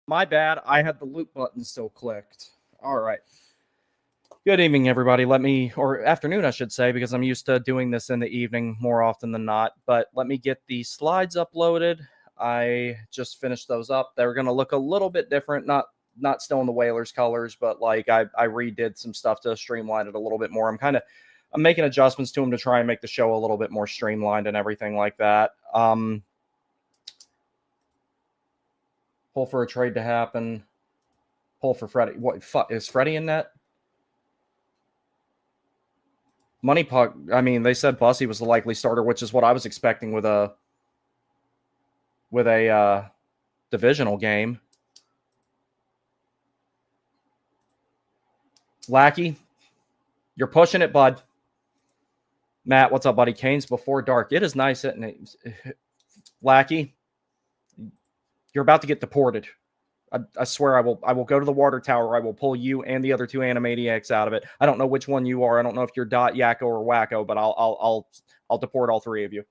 My bad. I had the loop button still clicked. All right. Good evening, everybody. Or afternoon, I should say, because I'm used to doing this in the evening more often than not. But let me get the slides uploaded. I just finished those up. They're going to look a little bit different, not still in the Whalers colors, but like I redid some stuff to streamline it a little bit more. I'm making adjustments to them to try and make the show a little bit more streamlined and everything like that. Pull for a trade to happen. Pull for Freddie. What is Freddie in net? Money Puck. I mean, they said Bussy was the likely starter, which is what I was expecting with a divisional game. Lackey, you're pushing it, bud. Matt, what's up, buddy? Canes before dark. It is nice, isn't it? Lackey, you're about to get deported. I swear I will go to the water tower. I will pull you and the other two Animaniacs out of it. I don't know which one you are. I don't know if you're Dot, Yakko, or Wacko, but I'll deport all three of you.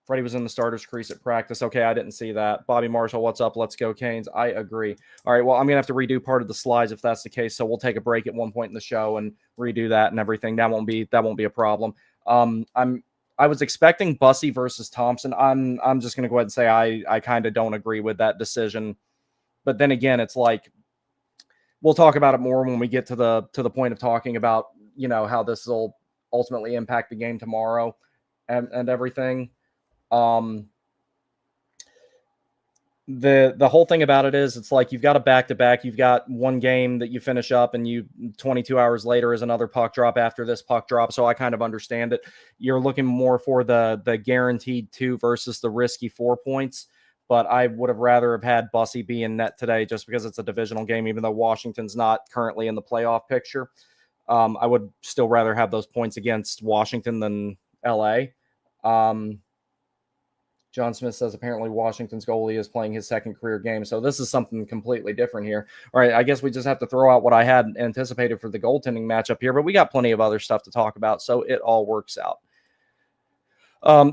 Freddie was in the starters crease at practice. Okay, I didn't see that. Bobby Marshall, what's up? Let's go, Canes. I agree. All right, well, I'm going to have to redo part of the slides if that's the case, so we'll take a break at one point in the show and redo that and everything. That won't be a problem. I was expecting Bussy versus Thompson. I'm just going to go ahead and say I kind of don't agree with that decision. But then again, it's like we'll talk about it more when we get to the point of talking about, how this will ultimately impact the game tomorrow and everything. The whole thing about it is it's like you've got a back-to-back. You've got one game that you finish up and 22 hours later is another puck drop after this puck drop. So I kind of understand it. You're looking more for the guaranteed 2 versus the risky 4 points. But I would have rather have had Bussy be in net today just because it's a divisional game, even though Washington's not currently in the playoff picture. I would still rather have those points against Washington than LA. John Smith says apparently Washington's goalie is playing his second career game. So this is something completely different here. All right, I guess we just have to throw out what I had anticipated for the goaltending matchup here, but we got plenty of other stuff to talk about, so it all works out.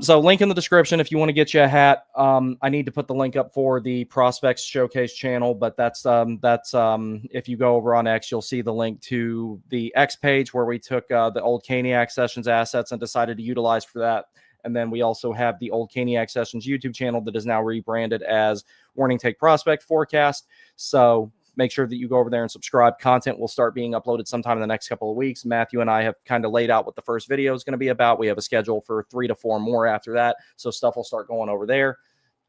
So link in the description if you want to get you a hat. I need to put the link up for the Prospects Showcase channel, but that's if you go over on X, you'll see the link to the X page where we took the old Caniac Sessions assets and decided to utilize for that. And then we also have the old Caniac Sessions YouTube channel that is now rebranded as Warning Take Prospect Forecast. So make sure that you go over there and subscribe. Content will start being uploaded sometime in the next couple of weeks. Matthew and I have kind of laid out what the first video is going to be about. We have a schedule for 3 to 4 more after that. So stuff will start going over there.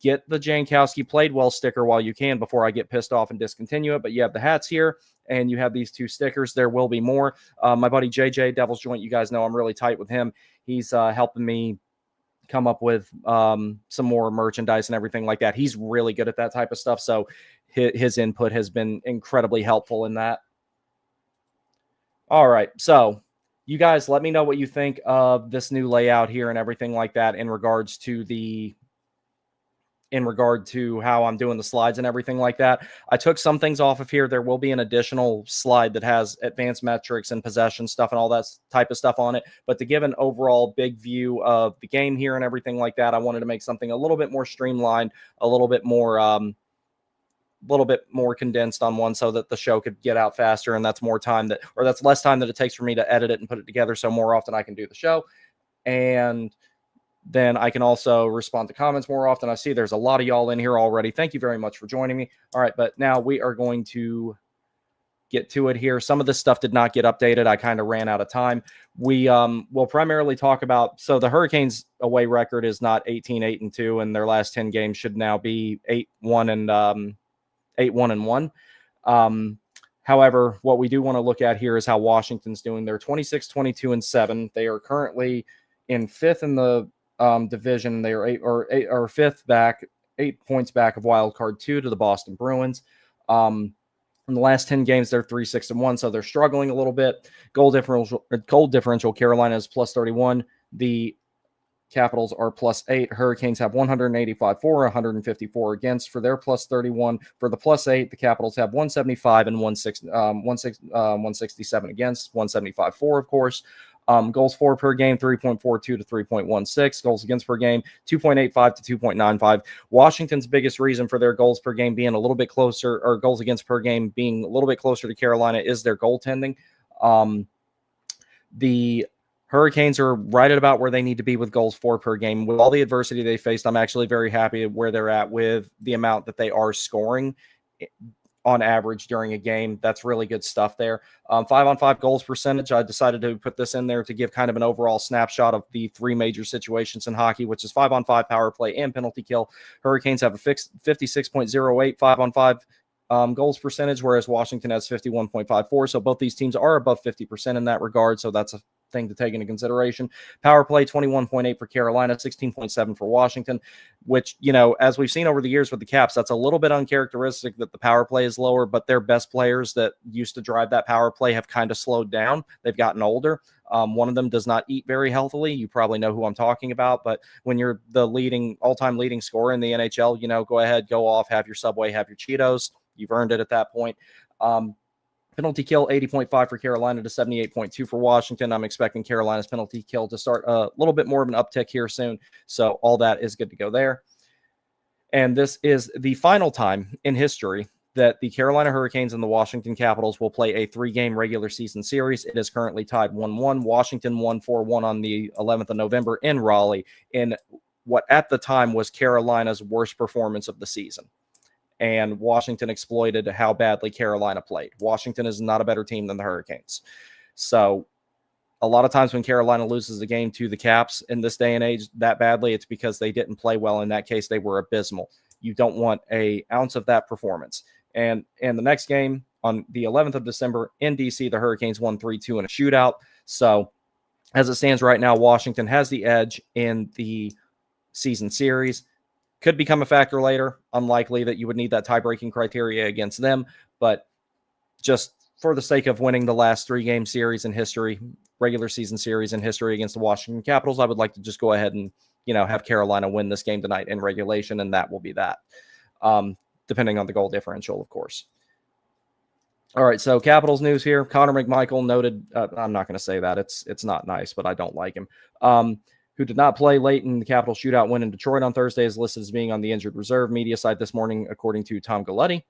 Get the Jankowski Played Well sticker while you can before I get pissed off and discontinue it. But you have the hats here and you have these 2 stickers. There will be more. My buddy JJ, Devil's Joint, you guys know I'm really tight with him. He's helping me come up with some more merchandise and everything like that. He's really good at that type of stuff. So his input has been incredibly helpful in that. All right. So you guys let me know what you think of this new layout here and everything like that in regard to how I'm doing the slides and everything like that. I took some things off of here. There will be an additional slide that has advanced metrics and possession stuff and all that type of stuff on it. But to give an overall big view of the game here and everything like that, I wanted to make something a little bit more streamlined, a little bit more condensed on one so that the show could get out faster. And that's that's less time that it takes for me to edit it and put it together. So more often I can do the show. And then I can also respond to comments more often. I see there's a lot of y'all in here already. Thank you very much for joining me. All right, but now we are going to get to it here. Some of this stuff did not get updated. I kind of ran out of time. We will primarily talk about, so the Hurricanes away record is not 18-8-2, and their last 10 games should now be 8-1 and 1. However, what we do want to look at here is how Washington's doing. They're 26-22-7. They are currently in 5th in the division. They are 5th back, 8 points back of wild card 2 to the Boston Bruins. In the last 10 games, they're 3-6-1, so they're struggling a little bit. Goal differential, Carolina is +31. The Capitals are +8. Hurricanes have 185 for, 154 against for their +31. For the +8, the Capitals have 175 and 167 against, 175 for, of course. Goals for per game, 3.42 to 3.16. Goals against per game, 2.85 to 2.95. Washington's biggest reason for their goals per game being a little bit closer, or goals against per game being a little bit closer to Carolina, is their goaltending. The Hurricanes are right at about where they need to be with goals for per game. With all the adversity they faced, I'm actually very happy where they're at with the amount that they are scoring on average during a game. That's really good stuff there. 5-on-5 goals percentage, I decided to put this in there to give kind of an overall snapshot of the three major situations in hockey, which is 5-on-5 power play and penalty kill. Hurricanes have a fixed 56.08 5-on-5 goals percentage, whereas Washington has 51.54. So both these teams are above 50% in that regard. So that's a thing to take into consideration. Power play, 21.8 for Carolina, 16.7 for Washington, which, you know, as we've seen over the years with the Caps, that's a little bit uncharacteristic that the power play is lower, but their best players that used to drive that power play have kind of slowed down. They've gotten older. One of them does not eat very healthily. You probably know who I'm talking about, but when you're the all-time leading scorer in the NHL, you know, go ahead, go off, have your Subway, have your Cheetos. You've earned it at that point. Penalty kill, 80.5 for Carolina to 78.2 for Washington. I'm expecting Carolina's penalty kill to start a little bit more of an uptick here soon. So all that is good to go there. And this is the final time in history that the Carolina Hurricanes and the Washington Capitals will play a 3-game regular season series. It is currently tied 1-1. Washington won 4-1 on the 11th of November in Raleigh in what at the time was Carolina's worst performance of the season. And Washington exploited how badly Carolina played. Washington is not a better team than the Hurricanes. So a lot of times when Carolina loses a game to the Caps in this day and age that badly, it's because they didn't play well. In that case, they were abysmal. You don't want an ounce of that performance. And in the next game on the 11th of December in D.C., the Hurricanes won 3-2 in a shootout. So as it stands right now, Washington has the edge in the season series. Could become a factor later. Unlikely that you would need that tie-breaking criteria against them, but just for the sake of winning the last 3-game series in history, regular season series in history against the Washington Capitals, I would like to just go ahead and, you know, have Carolina win this game tonight in regulation, and that will be that, depending on the goal differential, of course. All right, so Capitals news here. Connor McMichael noted, I'm not going to say that. It's not nice, but I don't like him. Who did not play late in the Capital shootout win in Detroit on Thursday, is listed as being on the injured reserve media site this morning, according to Tom Galletti.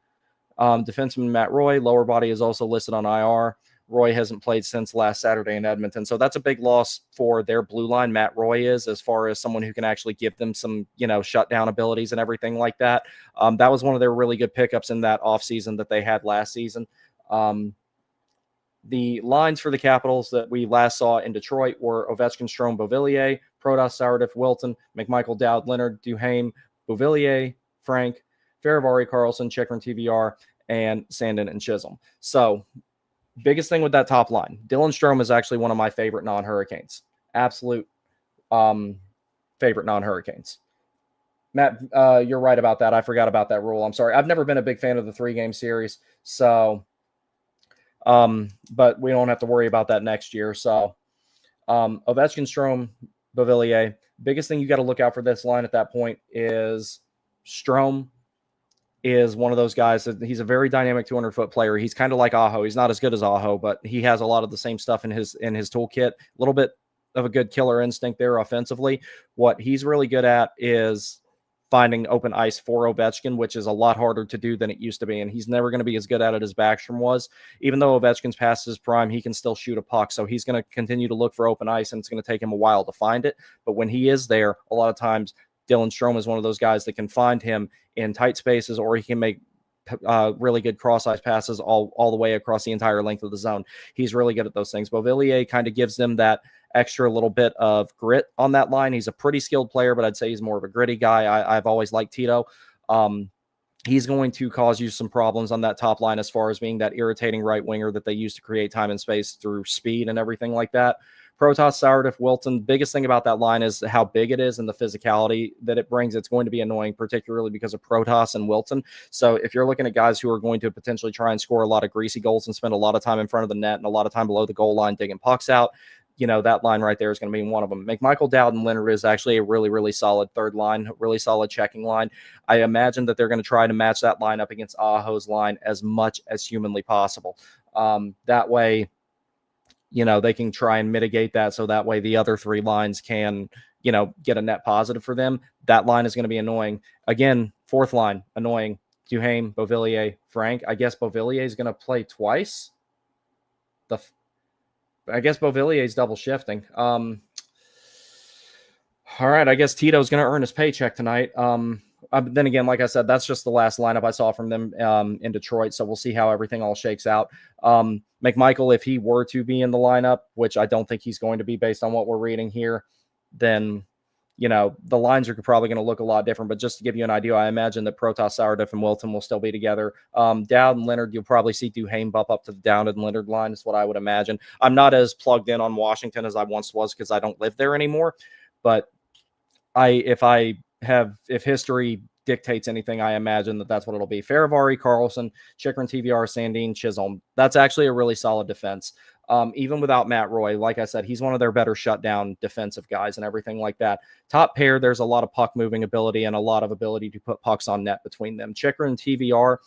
Defenseman Matt Roy, lower body, is also listed on IR. Roy hasn't played since last Saturday in Edmonton. So that's a big loss for their blue line, Matt Roy is, as far as someone who can actually give them some, you know, shutdown abilities and everything like that. That was one of their really good pickups in that offseason that they had last season. The lines for the Capitals that we last saw in Detroit were Ovechkin, Strome, Beauvillier, Protas, Sourdiff, Wilton, McMichael, Dowd, Leonard, Duhaime, Beauvillier, Frank, Faravari, Carlson, Chikrin, TVR, and Sandin and Chisholm. So biggest thing with that top line, Dylan Strome is actually one of my favorite non-Hurricanes. Absolute favorite non-Hurricanes. Matt, you're right about that. I forgot about that rule. I'm sorry. I've never been a big fan of the 3-game series. So, but we don't have to worry about that next year. So, Ovechkin, Strome, Beauvillier. Biggest thing you got to look out for this line at that point is Strome is one of those guys that he's a very dynamic 200-foot player. He's kind of like Aho. He's not as good as Aho, but he has a lot of the same stuff in his toolkit. A little bit of a good killer instinct there offensively. What he's really good at is finding open ice for Ovechkin, which is a lot harder to do than it used to be. And he's never going to be as good at it as Backstrom was. Even though Ovechkin's past his prime, he can still shoot a puck. So he's going to continue to look for open ice, and it's going to take him a while to find it. But when he is there, a lot of times Dylan Strome is one of those guys that can find him in tight spaces, or he can make really good cross-ice passes all the way across the entire length of the zone. He's really good at those things. Beauvillier kind of gives them that extra little bit of grit on that line. He's a pretty skilled player, but I'd say he's more of a gritty guy. I've always liked Tito. He's going to cause you some problems on that top line as far as being that irritating right winger that they use to create time and space through speed and everything like that. Protas, Sourdiff, Wilton, biggest thing about that line is how big it is and the physicality that it brings. It's going to be annoying, particularly because of Protas and Wilton. So if you're looking at guys who are going to potentially try and score a lot of greasy goals and spend a lot of time in front of the net and a lot of time below the goal line digging pucks out, you know, that line right there is going to be one of them. McMichael, Dowd, and Leonard is actually a really, really solid third line, really solid checking line. I imagine that they're going to try to match that line up against Aho's line as much as humanly possible. That way, they can try and mitigate that so that way the other three lines can, get a net positive for them. That line is going to be annoying. Again, fourth line, annoying. Duhaime, Beauvillier, Frank. I guess Beauvillier is going to play twice. I guess Beauvillier is double shifting. All right, I guess Tito's going to earn his paycheck tonight. Then again, like I said, that's just the last lineup I saw from them in Detroit, so we'll see how everything all shakes out. McMichael, if he were to be in the lineup, which I don't think he's going to be based on what we're reading here, then, the lines are probably going to look a lot different. But just to give you an idea, I imagine that Protas, Sourdough, and Wilton will still be together. Dowd and Leonard, you'll probably see Duhaime bump up to the Dowd and Leonard line is what I would imagine. I'm not as plugged in on Washington as I once was because I don't live there anymore. But if history dictates anything, I imagine that's what it'll be. Faravari, Carlson, Chychrun, TVR, Sandin, Chisholm. That's actually a really solid defense. Even without Matt Roy, like I said, he's one of their better shutdown defensive guys and everything like that. Top pair, there's a lot of puck moving ability and a lot of ability to put pucks on net between them. Chychrun, TVR.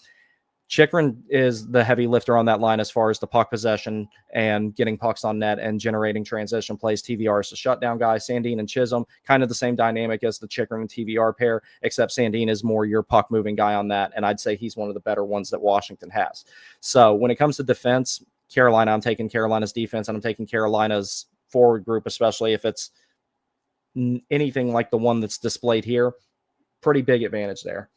Chychrun is the heavy lifter on that line as far as the puck possession and getting pucks on net and generating transition plays. TVR is a shutdown guy. Sandin and Chisholm, kind of the same dynamic as the Chychrun and TVR pair, except Sandin is more your puck moving guy on that, and I'd say he's one of the better ones that Washington has. So when it comes to defense, Carolina, I'm taking Carolina's defense, and I'm taking Carolina's forward group, especially if it's anything like the one that's displayed here. Pretty big advantage there.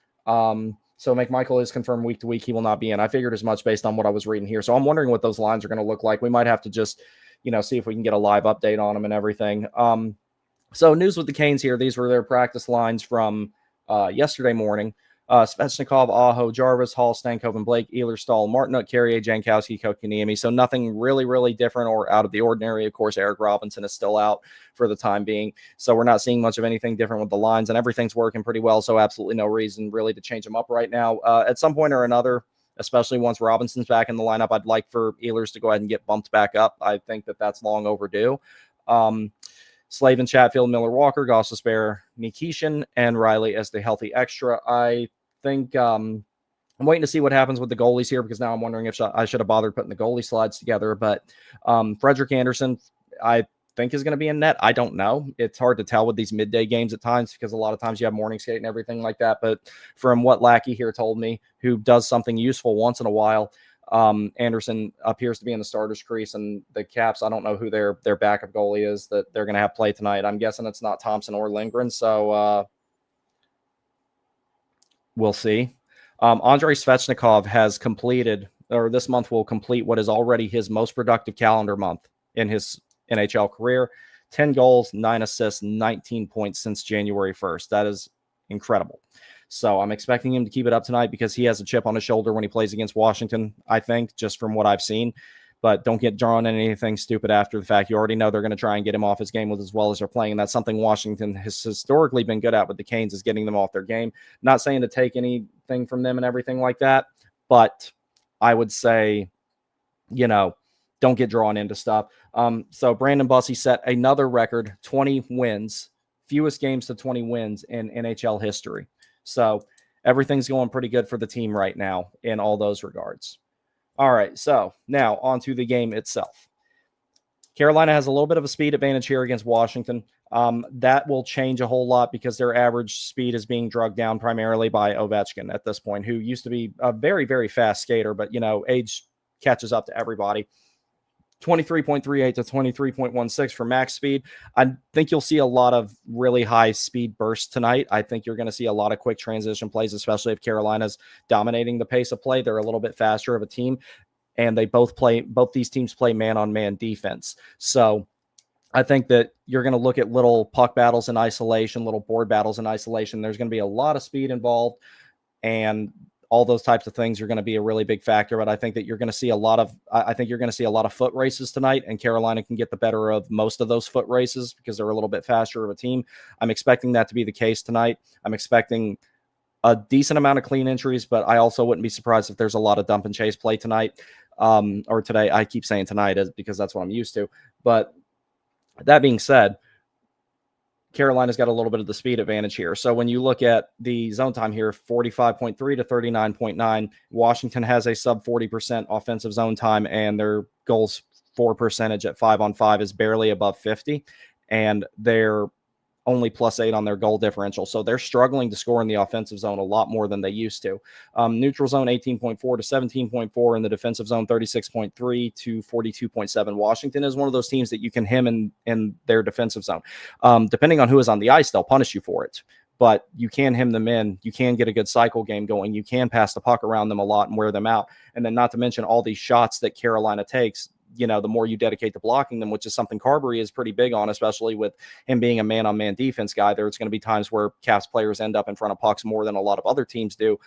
So McMichael is confirmed week to week. He will not be in. I figured as much based on what I was reading here. So I'm wondering what those lines are going to look like. We might have to just, see if we can get a live update on them and everything. So news with the Canes here. These were their practice lines from yesterday morning. Svechnikov, Aho, Jarvis, Hall, Stankoven, Blake, Ehlers, Stahl, Martinuk, Carrier, Jankowski, Kotkaniemi. So nothing really, really different or out of the ordinary. Of course, Eric Robinson is still out for the time being. So we're not seeing much of anything different with the lines, and everything's working pretty well. So absolutely no reason really to change them up right now. At some point or another, especially once Robinson's back in the lineup, I'd like for Ehlers to go ahead and get bumped back up. I think that's long overdue. Slavin, Chatfield, Miller, Walker, Gostisbehere, Nikishin, and Riley as the healthy extra. I think I'm waiting to see what happens with the goalies here because now I'm wondering if I should have bothered putting the goalie slides together. But Frederick Anderson, I think is going to be in net. I don't know. It's hard to tell with these midday games at times because a lot of times you have morning skate and everything like that. But from what Lackey here told me, who does something useful once in a while, Anderson appears to be in the starter's crease, and the Caps, I don't know who their backup goalie is that they're going to have play tonight. I'm guessing it's not Thompson or Lindgren, so we'll see. Andrei Svechnikov has completed, or this month will complete what is already his most productive calendar month in his NHL career. 10 goals, 9 assists, 19 points since January 1st. That is incredible. So I'm expecting him to keep it up tonight because he has a chip on his shoulder when he plays against Washington, I think, just from what I've seen. But don't get drawn in anything stupid after the fact. You already know they're going to try and get him off his game with as well as they're playing. And that's something Washington has historically been good at with the Canes, is getting them off their game. Not saying to take anything from them and everything like that, but I would say, don't get drawn into stuff. So Brandon Bussey set another record, 20 wins, fewest games to 20 wins in NHL history. So everything's going pretty good for the team right now in all those regards. All right, so now on to the game itself. Carolina has a little bit of a speed advantage here against Washington. That will change a whole lot because their average speed is being drugged down primarily by Ovechkin at this point, who used to be a very, very fast skater, but, age catches up to everybody. 23.38 to 23.16 for max speed. I think you'll see a lot of really high speed bursts tonight. I think you're going to see a lot of quick transition plays, especially if Carolina's dominating the pace of play. They're a little bit faster of a team, and both these teams play man-on-man defense. So I think that you're going to look at little puck battles in isolation, little board battles in isolation. There's going to be a lot of speed involved, and all those types of things are going to be a really big factor. But I think that you're going to see a lot of foot races tonight, and Carolina can get the better of most of those foot races because they're a little bit faster of a team. I'm expecting that to be the case tonight. I'm expecting a decent amount of clean entries, but I also wouldn't be surprised if there's a lot of dump and chase play tonight, or today. I keep saying tonight because that's what I'm used to. But that being said, Carolina's got a little bit of the speed advantage here. So when you look at the zone time here, 45.3 to 39.9, Washington has a sub 40% offensive zone time, and their goals 4 percentage at 5-on-5 is barely above 50, and they're only +8 on their goal differential. So they're struggling to score in the offensive zone a lot more than they used to. Neutral zone 18.4 to 17.4, in the defensive zone 36.3 to 42.7. Washington is one of those teams that you can hem in their defensive zone. Depending on who is on the ice, they'll punish you for it. But you can hem them in. You can get a good cycle game going. You can pass the puck around them a lot and wear them out. And then not to mention all these shots that Carolina takes, the more you dedicate to blocking them, which is something Carberry is pretty big on, especially with him being a man-on-man defense guy. There's going to be times where Caps players end up in front of pucks more than a lot of other teams do.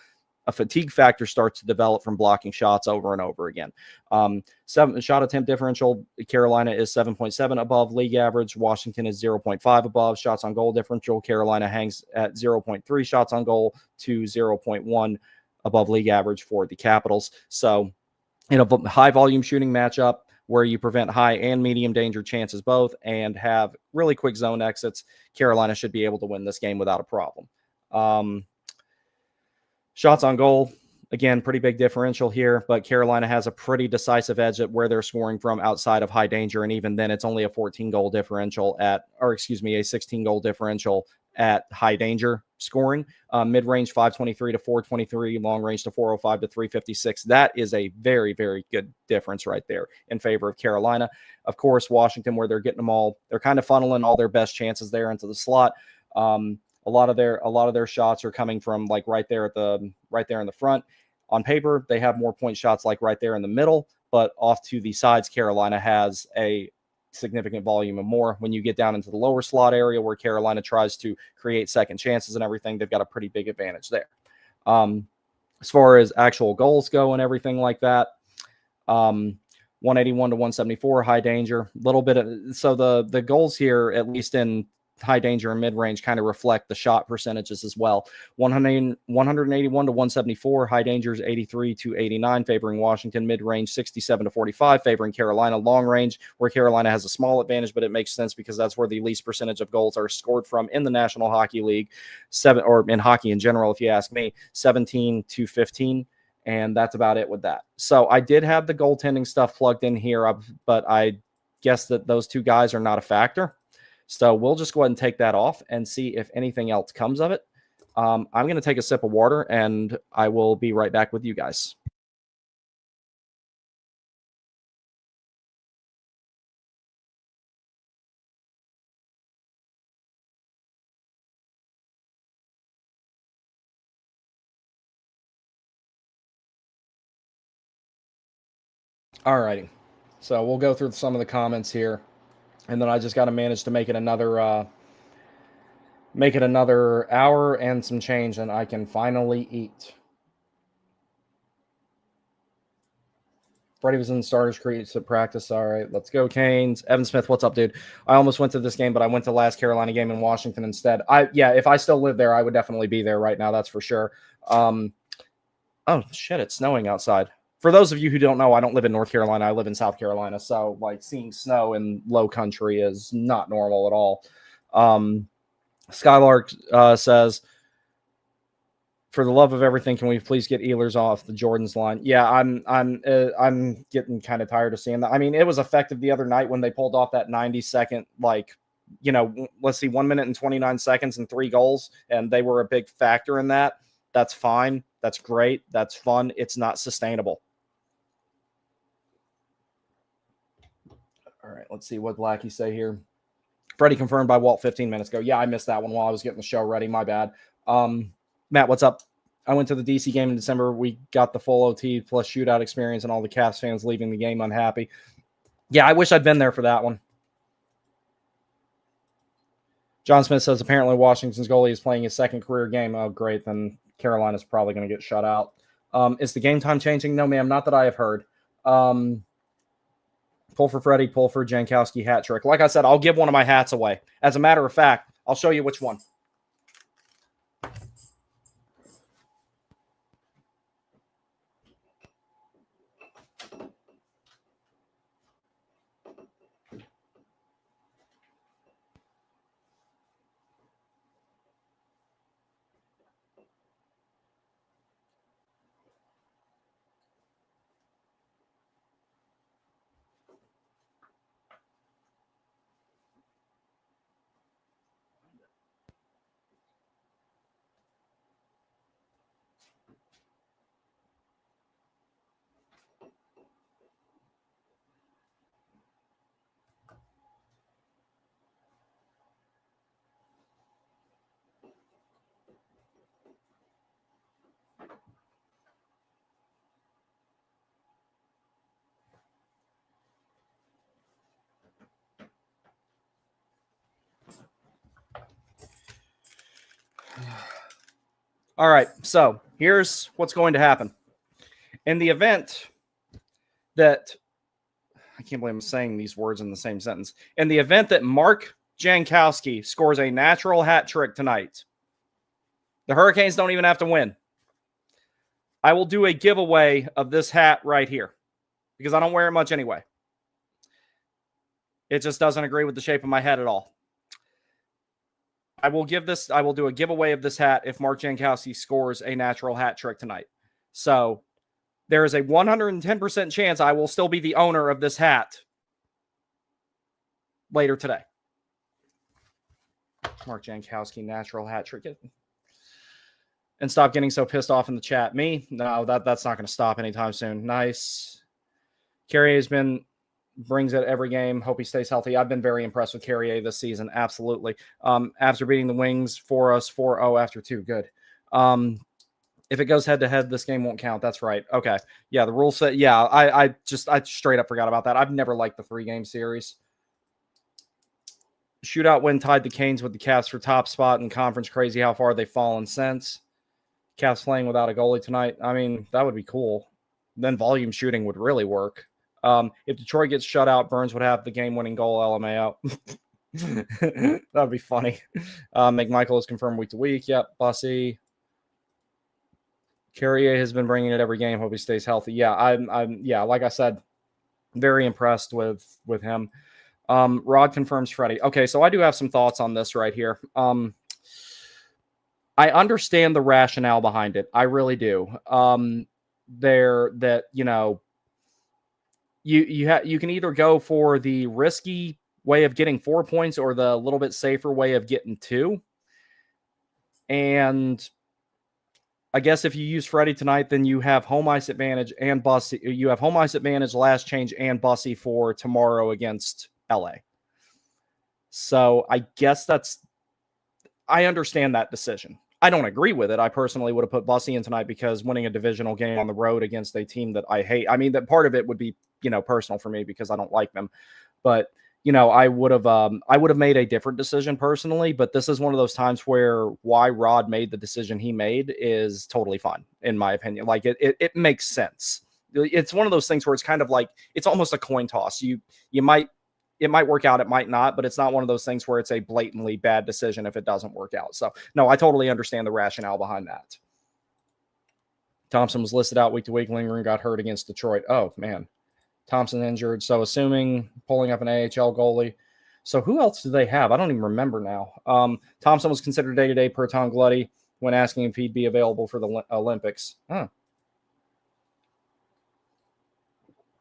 A fatigue factor starts to develop from blocking shots over and over again. 7 shot attempt differential, Carolina is 7.7 above league average. Washington is 0.5 above. Shots on goal differential, Carolina hangs at 0.3 shots on goal to 0.1 above league average for the Capitals. So in a high volume shooting matchup where you prevent high and medium danger chances both and have really quick zone exits, Carolina should be able to win this game without a problem. Shots on goal, again, pretty big differential here, but Carolina has a pretty decisive edge at where they're scoring from outside of high danger, and even then it's only a 14-goal differential a 16-goal differential at high danger scoring. Mid-range 523 to 423, long range to 405 to 356. That is a very, very good difference right there in favor of Carolina. Of course, Washington, where they're getting them all, they're kind of funneling all their best chances there into the slot. A lot of their shots are coming from like right there in the front. On paper, they have more point shots like right there in the middle, but off to the sides, Carolina has a significant volume of more. When you get down into the lower slot area where Carolina tries to create second chances and everything, they've got a pretty big advantage there. As far as actual goals go and everything like that, 181 to 174, high danger. Little bit of, so the goals here, at least in high danger and mid-range, kind of reflect the shot percentages as well. 181 to 174, high danger is 83 to 89, favoring Washington. Mid-range 67 to 45, favoring Carolina. Long range, where Carolina has a small advantage, but it makes sense because that's where the least percentage of goals are scored from in the National Hockey League, or in hockey in general, if you ask me, 17 to 15. And that's about it with that. So I did have the goaltending stuff plugged in here, but I guess that those two guys are not a factor. So we'll just go ahead and take that off and see if anything else comes of it. I'm going to take a sip of water, and I will be right back with you guys. All righty. So we'll go through some of the comments here, and then I just got to manage to make it another hour and some change, and I can finally eat. Freddie was in the starters creates at practice. All right, let's go, Canes. Evan Smith, what's up, dude? I almost went to this game, but I went to the last Carolina game in Washington instead. If I still lived there, I would definitely be there right now. That's for sure. Oh shit, it's snowing outside. For those of you who don't know, I don't live in North Carolina. I live in South Carolina. So like seeing snow in low country is not normal at all. Skylark says, for the love of everything, can we please get Ehlers off the Jordan's line? Yeah, I'm getting kind of tired of seeing that. I mean, it was effective the other night when they pulled off that 90-second, let's see, 1 minute and 29 seconds and 3 goals, and they were a big factor in that. That's fine. That's great. That's fun. It's not sustainable. All right, let's see what Blackie say here. Freddie confirmed by Walt 15 minutes ago. Yeah, I missed that one while I was getting the show ready. My bad. Matt, what's up? I went to the DC game in December. We got the full OT plus shootout experience, and all the Caps fans leaving the game unhappy. Yeah, I wish I'd been there for that one. John Smith says apparently Washington's goalie is playing his second career game. Oh, great. Then Carolina's probably going to get shut out. Is the game time changing? No, ma'am. Not that I have heard. Pull for Freddie, pull for Jankowski hat trick. Like I said, I'll give one of my hats away. As a matter of fact, I'll show you which one. All right, so here's what's going to happen. In the event that, I can't believe I'm saying these words in the same sentence. In the event that Mark Jankowski scores a natural hat trick tonight, the Hurricanes don't even have to win. I will do a giveaway of this hat right here because I don't wear it much anyway. It just doesn't agree with the shape of my head at all. I will do a giveaway of this hat if Mark Jankowski scores a natural hat trick tonight. So there is a 110% chance I will still be the owner of this hat later today. Mark Jankowski, natural hat trick. And stop getting so pissed off in the chat. Me? No, that's not going to stop anytime soon. Nice. Carrier's brings it every game. Hope he stays healthy. I've been very impressed with Carrier this season. Absolutely. After beating the Wings for us 4-0 after 2. Good. If it goes head to head, this game won't count. That's right. Okay. Yeah, the rule set. Yeah, I straight up forgot about that. I've never liked the 3-game series. Shootout win tied the Canes with the Caps for top spot in conference. Crazy how far they've fallen since. Caps playing without a goalie tonight. I mean, that would be cool. Then volume shooting would really work. If Detroit gets shut out, Burns would have the game-winning goal. LMAO. That would be funny. McMichael is confirmed week to week. Yep. Bussy. Carrier has been bringing it every game. Hope he stays healthy. Yeah, I'm like I said, very impressed with him. Rod confirms Freddie. Okay, so I do have some thoughts on this right here. I understand the rationale behind it. I really do. You can either go for the risky way of getting 4 points or the little bit safer way of getting 2. And I guess if you use Freddie tonight, then you have home ice advantage and Bussy. You have home ice advantage, last change, and Bussy for tomorrow against LA. So I guess I understand that decision. I don't agree with it. I personally would have put Bussy in tonight because winning a divisional game on the road against a team that I hate. I mean, that part of it would be, personal for me because I don't like them. But, I would have made a different decision personally, but this is one of those times where why Rod made the decision he made is totally fine, in my opinion. Like it makes sense. It's one of those things where it's kind of like, it's almost a coin toss. It might work out, it might not, but it's not one of those things where it's a blatantly bad decision if it doesn't work out. So, no, I totally understand the rationale behind that. Thompson was listed out week to week. Lindgren got hurt against Detroit. Oh, man. Thompson injured. So, assuming pulling up an AHL goalie. So, who else do they have? I don't even remember now. Thompson was considered day-to-day per Tom Glutty when asking if he'd be available for the Olympics. Huh.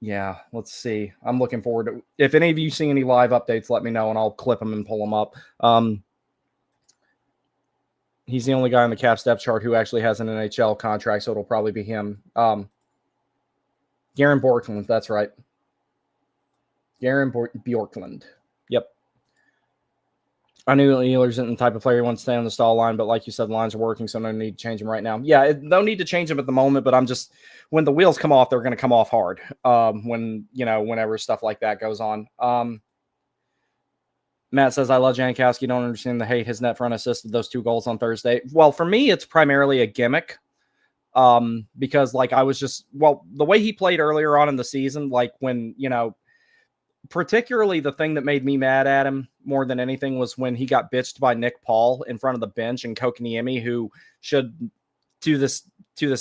Yeah, let's see. I'm looking forward to. If any of you see any live updates, let me know and I'll clip them and pull them up. He's the only guy on the Caps depth chart who actually has an NHL contract, so it'll probably be him. Garen Bjorklund, that's right. Garen Bjorklund. Yep. I knew Ehlers isn't the type of player who wants to stay on the stall line, but like you said, lines are working, so no need to change them right now. Yeah, no need to change them at the moment, but when the wheels come off, they're going to come off hard. Whenever stuff like that goes on. Matt says, I love Jankowski. Don't understand the hate. His net front assisted those 2 goals on Thursday. Well, for me, it's primarily a gimmick. Because the way he played earlier on in the season, like when, particularly the thing that made me mad at him more than anything was when he got bitched by Nick Paul in front of the bench, and Kokoniemi, who should, to this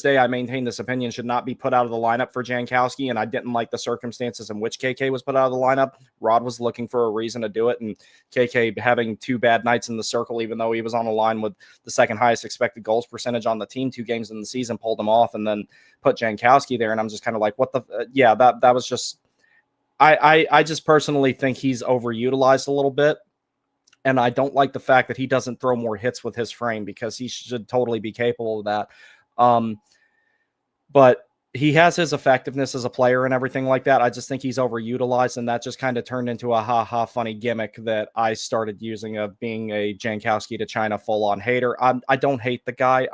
day, I maintain this opinion, should not be put out of the lineup for Jankowski, and I didn't like the circumstances in which KK was put out of the lineup. Rod was looking for a reason to do it, and KK having 2 bad nights in the circle, even though he was on a line with the second highest expected goals percentage on the team 2 games in the season, pulled him off and then put Jankowski there, and I'm just kind of like, what the that was just I just personally think he's overutilized a little bit. And I don't like the fact that he doesn't throw more hits with his frame because he should totally be capable of that. But he has his effectiveness as a player and everything like that. I just think he's overutilized, and that just kind of turned into a funny gimmick that I started using of being a Jankowski to China full-on hater. I don't hate the guy.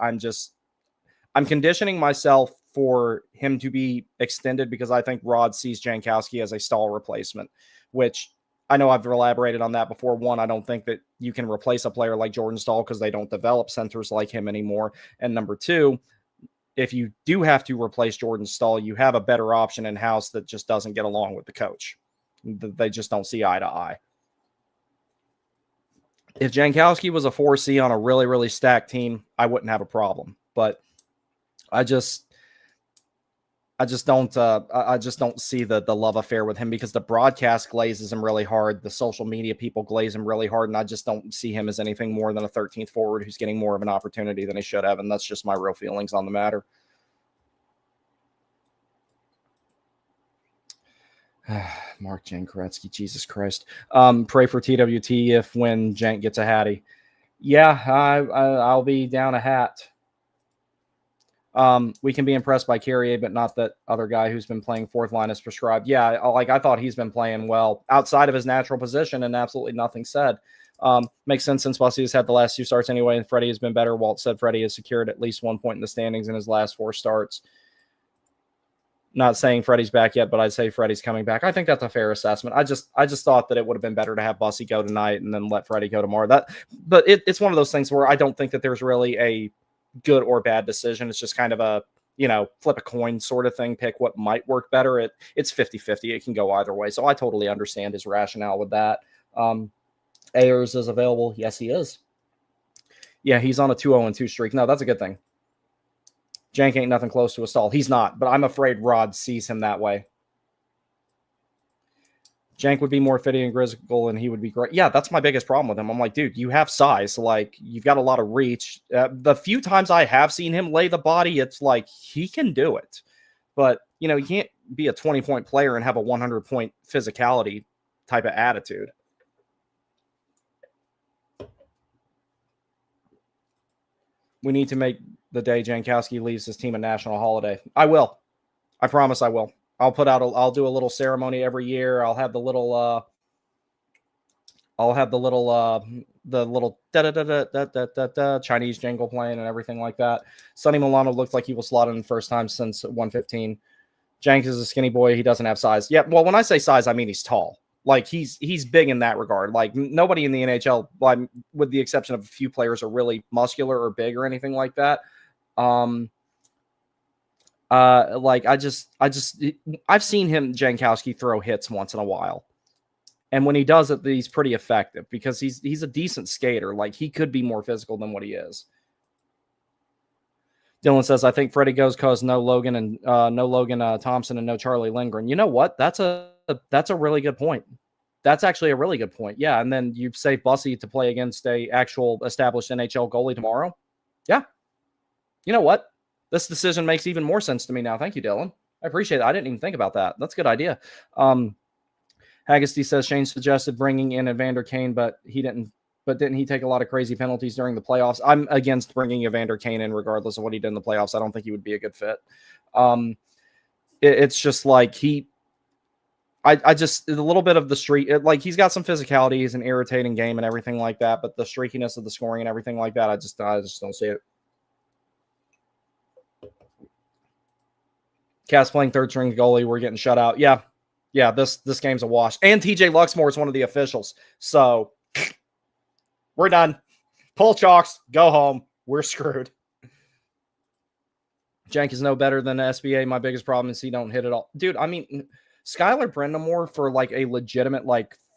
I'm conditioning myself for him to be extended because I think Rod sees Jankowski as a stall replacement, which I know I've elaborated on that before. One, I don't think that you can replace a player like Jordan Stahl because they don't develop centers like him anymore. And number two, if you do have to replace Jordan Stahl, you have a better option in-house that just doesn't get along with the coach. They just don't see eye to eye. If Jankowski was a 4C on a really, really stacked team, I wouldn't have a problem. But I just don't see the love affair with him because the broadcast glazes him really hard. The social media people glaze him really hard. And I just don't see him as anything more than a 13th forward who's getting more of an opportunity than he should have. And that's just my real feelings on the matter. Mark Jankretsky, Jesus Christ. Pray for TWT if when Jank gets a hattie. Yeah, I'll be down a hat. We can be impressed by Carrier, but not that other guy who's been playing fourth line as prescribed. Yeah, I thought he's been playing well outside of his natural position and absolutely nothing said. Makes sense since Bussy has had the last 2 starts anyway, and Freddie has been better. Walt said Freddie has secured at least 1 point in the standings in his last 4 starts. Not saying Freddie's back yet, but I'd say Freddie's coming back. I think that's a fair assessment. I just thought that it would have been better to have Bussy go tonight and then let Freddie go tomorrow. But it's one of those things where I don't think that there's really a good or bad decision. It's just kind of a, flip a coin sort of thing, pick what might work better. It's 50-50. It can go either way. So I totally understand his rationale with that. Ayers is available. Yes, he is. Yeah, he's on a 2-0-2 streak. No, that's a good thing. Jank ain't nothing close to a stall. He's not, but I'm afraid Rod sees him that way. Jank would be more fitting and physical, and he would be great. Yeah, that's my biggest problem with him. I'm like, dude, you have size. Like, you've got a lot of reach. The few times I have seen him lay the body, it's like he can do it. But, you can't be a 20-point player and have a 100-point physicality type of attitude. We need to make the day Jankowski leaves his team a national holiday. I will. I promise I will. I'll do a little ceremony every year. I'll have the little Chinese jingle playing and everything like that. Sonny Milano looks like he will slot in the first time since 115. Jank is a skinny boy. He doesn't have size. Yeah, well, when I say size, I mean he's tall. Like, he's big in that regard. Like, nobody in the NHL, with the exception of a few players, are really muscular or big or anything like that. I've seen him, Jankowski, throw hits once in a while. And when he does it, he's pretty effective because he's a decent skater. Like, he could be more physical than what he is. Dylan says, I think Freddie goes because no Logan Thompson and no Charlie Lindgren. You know what? That's a really good point. That's actually a really good point. Yeah, and then you save Bussy to play against a actual established NHL goalie tomorrow. Yeah. You know what? This decision makes even more sense to me now. Thank you, Dylan. I appreciate it. I didn't even think about that. That's a good idea. Haggerty says Shane suggested bringing in Evander Kane, but didn't he take a lot of crazy penalties during the playoffs? I'm against bringing Evander Kane in regardless of what he did in the playoffs. I don't think he would be a good fit. It's just like I just a little bit of the streak. He's got some physicality. He's an irritating game and everything like that. But the streakiness of the scoring and everything like that, I just don't see it. Cass playing third string goalie. We're getting shut out. Yeah. This game's a wash. And TJ Luxmore is one of the officials. So we're done. Pull chalks. Go home. We're screwed. Jank is no better than SBA. My biggest problem is he don't hit it all. Dude, I mean, Skylar Brindamore for a legitimate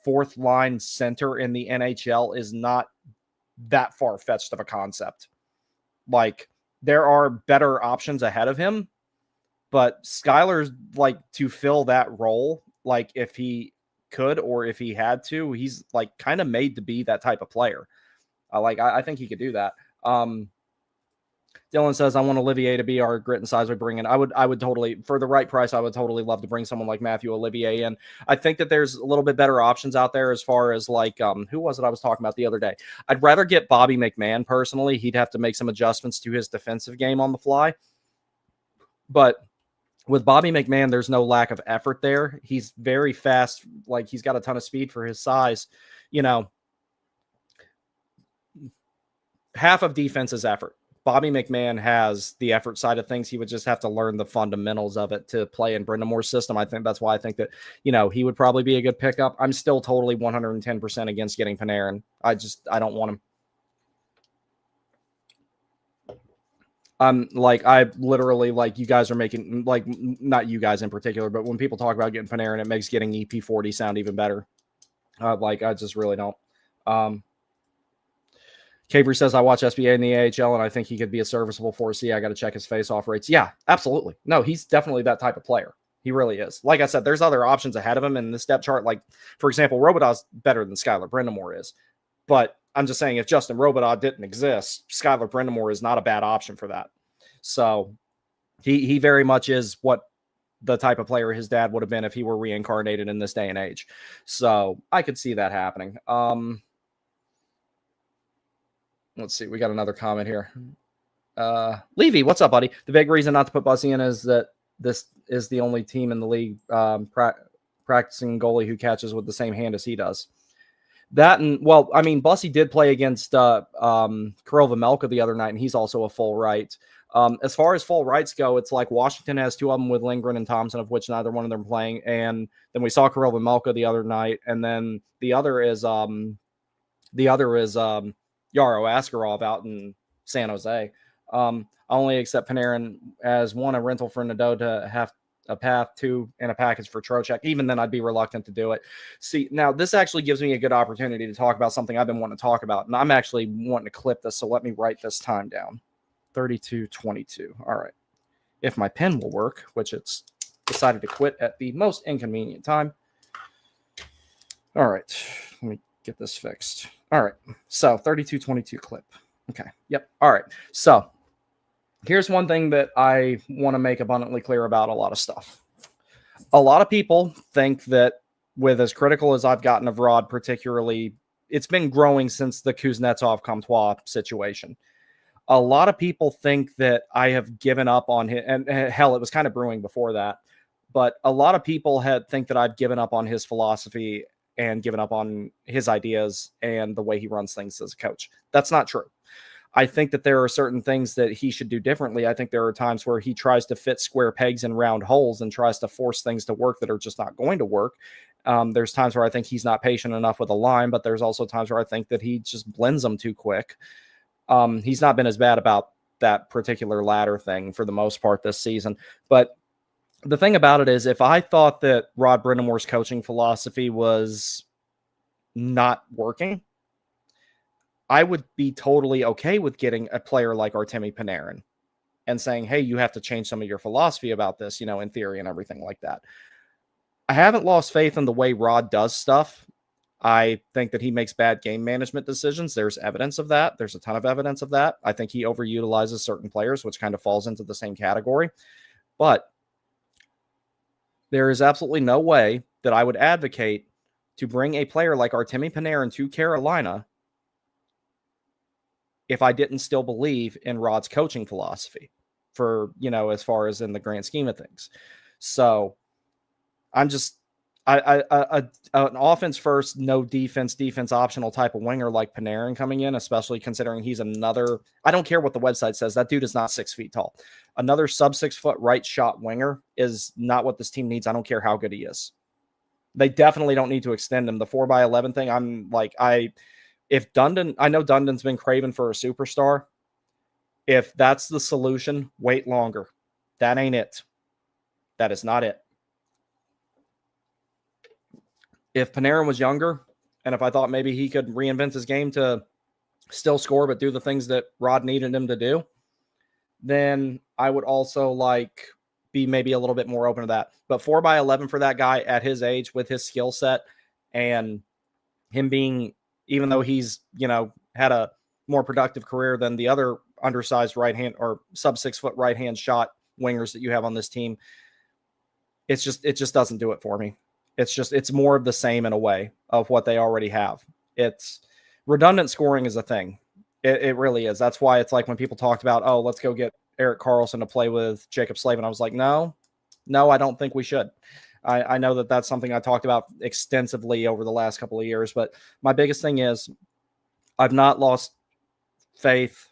fourth line center in the NHL is not that far-fetched of a concept. There are better options ahead of him, but Skylar's to fill that role, if he could or if he had to, he's kind of made to be that type of player. I think he could do that. Dylan says, I want Olivier to be our grit and size we bring in. I would totally, for the right price, I would totally love to bring someone like Matthew Olivier in. I think that there's a little bit better options out there as far as who was it I was talking about the other day? I'd rather get Bobby McMahon personally. He'd have to make some adjustments to his defensive game on the fly. But with Bobby McMahon, there's no lack of effort there. He's very fast. He's got a ton of speed for his size. Half of defense is effort. Bobby McMahon has the effort side of things. He would just have to learn the fundamentals of it to play in Brendamore's system. I think that's why I think that, he would probably be a good pickup. I'm still totally 110% against getting Panarin. I don't want him. I literally, you guys are making, not you guys in particular, but when people talk about getting Panarin, it makes getting EP40 sound even better. I just really don't. Cavery says, I watch SBA in the AHL, and I think he could be a serviceable 4C. I got to check his face-off rates. Yeah, absolutely. No, he's definitely that type of player. He really is. Like I said, there's other options ahead of him in this depth chart. Like, for example, Robita's better than Skylar Brindamore is. But I'm just saying, if Justin Robita didn't exist, Skylar Brindamore is not a bad option for that. So he very much is what the type of player his dad would have been if he were reincarnated in this day and age. So I could see that happening. Let's see. We got another comment here. Levy, what's up, buddy? The big reason not to put Bussy in is that this is the only team in the league practicing goalie who catches with the same hand as he does. That and, well, I mean, Bussy did play against Kirill Vejmelka the other night, and he's also a full right. As far as full rights go, it's like Washington has two of them with Lindgren and Thompson, of which neither one of them are playing. And then we saw Kirill Vejmelka the other night, and then the other is Yaro Askarov out in San Jose. I only accept Panarin as one, a rental for Nadeau to have a path, two, and a package for Trocheck. Even then, I'd be reluctant to do it. See, now this actually gives me a good opportunity to talk about something I've been wanting to talk about, and I'm actually wanting to clip this, so let me write this time down. 32:22. All right. If my pen will work, which it's decided to quit at the most inconvenient time. All right. Let me get this fixed. All right. So 32:22 clip. Okay. Yep. All right. So here's one thing that I want to make abundantly clear about a lot of stuff. A lot of people think that with as critical as I've gotten of Rod, particularly, it's been growing since the Kuznetsov-Comtois situation. A lot of people think that I have given up on him, and hell, it was kind of brewing before that. But a lot of people think that I've given up on his philosophy and given up on his ideas and the way he runs things as a coach. That's not true. I think that there are certain things that he should do differently. I think there are times where he tries to fit square pegs in round holes and tries to force things to work that are just not going to work. There's times where I think he's not patient enough with a line, but there's also times where I think that he just blends them too quick. He's not been as bad about that particular ladder thing for the most part this season. But the thing about it is, if I thought that Rod Brindamore's coaching philosophy was not working, I would be totally okay with getting a player like Artemi Panarin and saying, hey, you have to change some of your philosophy about this, in theory and everything like that. I haven't lost faith in the way Rod does stuff. I think that he makes bad game management decisions. There's evidence of that. There's a ton of evidence of that. I think he overutilizes certain players, which kind of falls into the same category. But there is absolutely no way that I would advocate to bring a player like Artemi Panarin to Carolina if I didn't still believe in Rod's coaching philosophy for, as far as in the grand scheme of things. So I'm just, an offense first, no defense optional type of winger like Panarin coming in, especially considering he's another, I don't care what the website says, that dude is not 6 feet tall. Another sub 6 foot right shot winger is not what this team needs. I don't care how good he is. They definitely don't need to extend him. The 4x11 thing, I'm like, if Dundon, I know Dundon's been craving for a superstar. If that's the solution, wait longer. That ain't it. That is not it. If Panarin was younger, and if I thought maybe he could reinvent his game to still score but do the things that Rod needed him to do, then I would also be maybe a little bit more open to that. But 4x11 for that guy at his age with his skill set and him being, even though he's, had a more productive career than the other undersized right hand or sub 6 foot right hand shot wingers that you have on this team, it just doesn't do it for me. It's more of the same in a way of what they already have. It's redundant scoring is a thing. It really is. That's why it's like when people talked about, oh, let's go get Erik Karlsson to play with Jacob Slavin. I was like, no, I don't think we should. I know that that's something I talked about extensively over the last couple of years, but my biggest thing is I've not lost faith.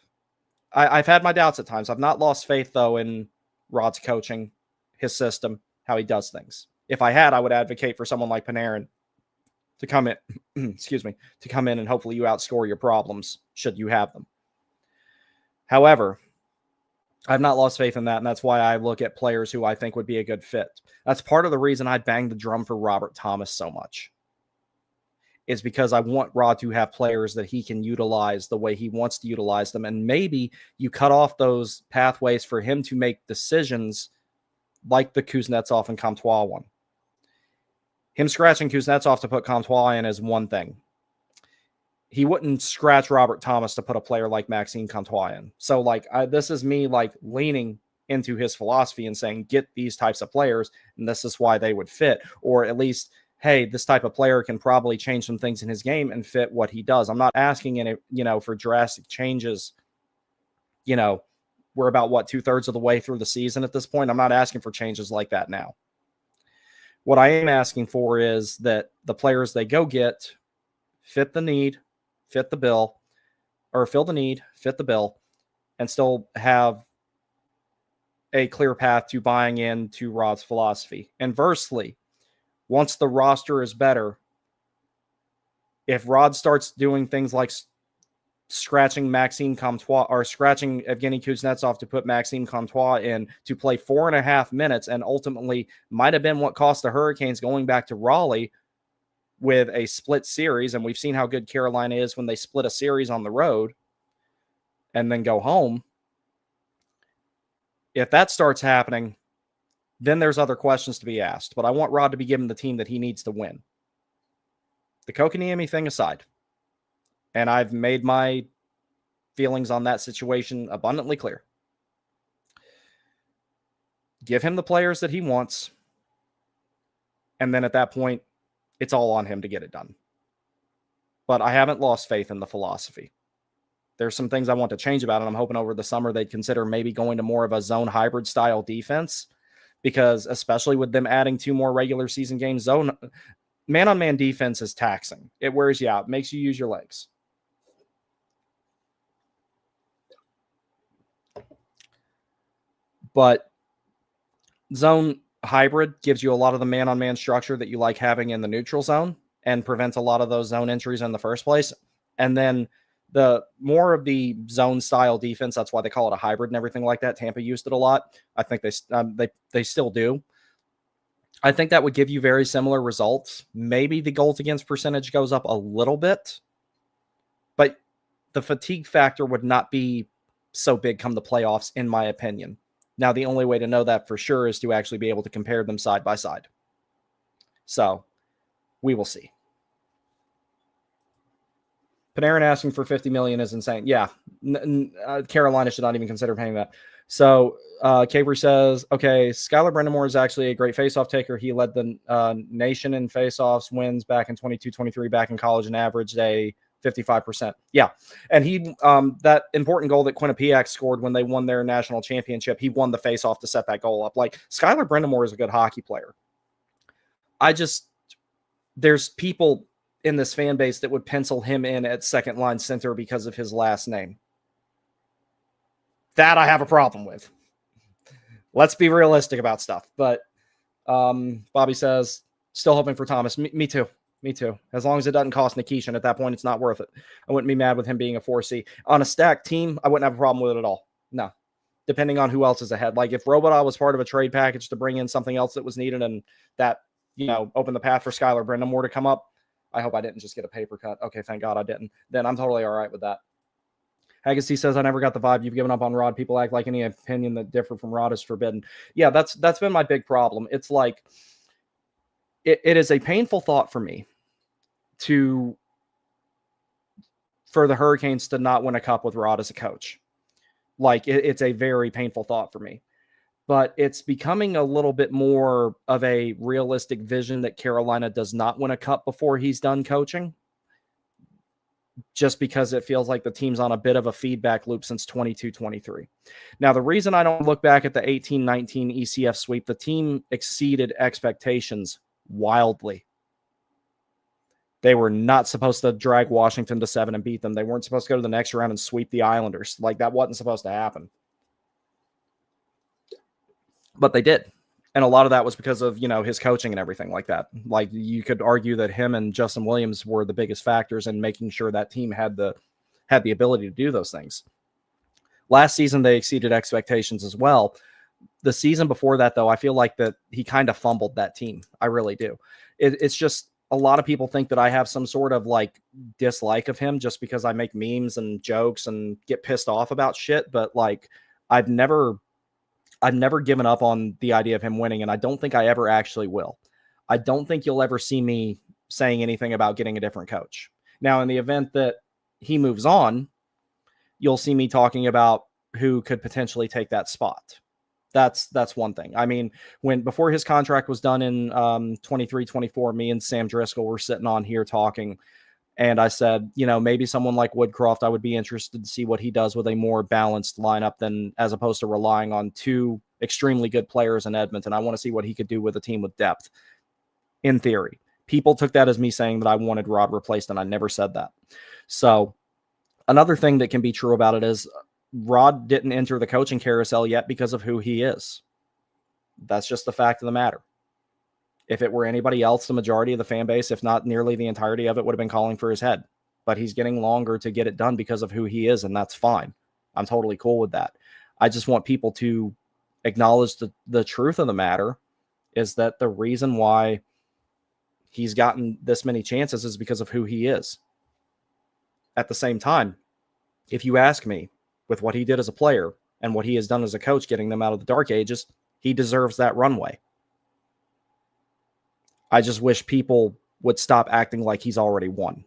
I've had my doubts at times. I've not lost faith, though, in Rod's coaching, his system, how he does things. If I had, I would advocate for someone like Panarin to come in, excuse me, to come in and hopefully you outscore your problems should you have them. However, I've not lost faith in that, and that's why I look at players who I think would be a good fit. That's part of the reason I banged the drum for Robert Thomas so much. Is because I want Rod to have players that he can utilize the way he wants to utilize them. And maybe you cut off those pathways for him to make decisions like the Kuznetsov and Comtois one. Him scratching Kuznetsov to put Comtois in is one thing. He wouldn't scratch Robert Thomas to put a player like Maxime Comtois in. So like this is me like leaning into his philosophy and saying, get these types of players, and this is why they would fit. Or at least, hey, this type of player can probably change some things in his game and fit what he does. I'm not asking in it, for drastic changes. We're about 2/3 of the way through the season at this point. I'm not asking for changes like that now. What I am asking for is that the players they go get fit the need, fit the bill, or fill the need, fit the bill, and still have a clear path to buying into Rod's philosophy. Inversely, once the roster is better, if Rod starts doing things like scratching Maxime Comtois or scratching Evgeny Kuznetsov to put Maxime Comtois in to play 4.5 minutes and ultimately might have been what cost the Hurricanes going back to Raleigh with a split series. And we've seen how good Carolina is when they split a series on the road and then go home. If that starts happening, then there's other questions to be asked. But I want Rod to be given the team that he needs to win. The Kotkaniemi thing aside, and I've made my feelings on that situation abundantly clear. Give him the players that he wants, and then at that point, it's all on him to get it done. But I haven't lost faith in the philosophy. There's some things I want to change about it. I'm hoping over the summer they'd consider maybe going to more of a zone hybrid style defense, because especially with them adding 2 more regular season games, zone man-on-man defense is taxing. It wears you out. It makes you use your legs. But zone hybrid gives you a lot of the man-on-man structure that you like having in the neutral zone and prevents a lot of those zone entries in the first place. And then the more of the zone style defense, that's why they call it a hybrid and everything like that. Tampa used it a lot. I think they still do. I think that would give you very similar results. Maybe the goals against percentage goes up a little bit, but the fatigue factor would not be so big come the playoffs, in my opinion. Now, the only way to know that for sure is to actually be able to compare them side by side. So we will see. Panarin asking for $50 million is insane. Yeah, Carolina should not even consider paying that. So Cavery says, okay, Skylar Brindamore is actually a great faceoff taker. He led the nation in faceoffs wins back in 22-23 back in college and averaged a 55%. Yeah, and he that important goal that Quinnipiac scored when they won their national championship, he won the faceoff to set that goal up. Like, Skylar Brindamore is a good hockey player. There's people in this fan base that would pencil him in at second line center because of his last name. That I have a problem with. Let's be realistic about stuff. But Bobby says, still hoping for Thomas. Me too. Me too. As long as it doesn't cost Nikishin, at that point, it's not worth it. I wouldn't be mad with him being a 4C. On a stacked team, I wouldn't have a problem with it at all. No. Depending on who else is ahead. Like, if Robidas was part of a trade package to bring in something else that was needed and that, opened the path for Skylar Brindamore to come up, I hope I didn't just get a paper cut. Okay, thank God I didn't. Then I'm totally all right with that. Agassi says, I never got the vibe you've given up on Rod. People act like any opinion that differed from Rod is forbidden. Yeah, that's been my big problem. It's like, it is a painful thought for me for the Hurricanes to not win a cup with Rod as a coach. Like, it's a very painful thought for me. But it's becoming a little bit more of a realistic vision that Carolina does not win a cup before he's done coaching, just because it feels like the team's on a bit of a feedback loop since 22-23. Now, the reason I don't look back at the 18-19 ECF sweep, the team exceeded expectations wildly. They were not supposed to drag Washington to 7 and beat them. They weren't supposed to go to the next round and sweep the Islanders. Like, that wasn't supposed to happen. But they did. And a lot of that was because of, his coaching and everything like that. Like, you could argue that him and Justin Williams were the biggest factors in making sure that team had the ability to do those things. Last season, they exceeded expectations as well. The season before that, though, I feel like that he kind of fumbled that team. I really do. It's just, a lot of people think that I have some sort of like dislike of him just because I make memes and jokes and get pissed off about shit. But like, I've never given up on the idea of him winning, and I don't think I ever actually will. I don't think you'll ever see me saying anything about getting a different coach. Now, in the event that he moves on, you'll see me talking about who could potentially take that spot. That's one thing. I mean, before his contract was done in 23-24, me and Sam Driscoll were sitting on here talking, and I said, maybe someone like Woodcroft, I would be interested to see what he does with a more balanced lineup than as opposed to relying on two extremely good players in Edmonton. I want to see what he could do with a team with depth. In theory, people took that as me saying that I wanted Rod replaced, and I never said that. So another thing that can be true about it is Rod didn't enter the coaching carousel yet because of who he is. That's just the fact of the matter. If it were anybody else, the majority of the fan base, if not nearly the entirety of it, would have been calling for his head. But he's getting longer to get it done because of who he is, and that's fine. I'm totally cool with that. I just want people to acknowledge the truth of the matter is that the reason why he's gotten this many chances is because of who he is. At the same time, if you ask me, with what he did as a player and what he has done as a coach, getting them out of the dark ages, he deserves that runway. I just wish people would stop acting like he's already won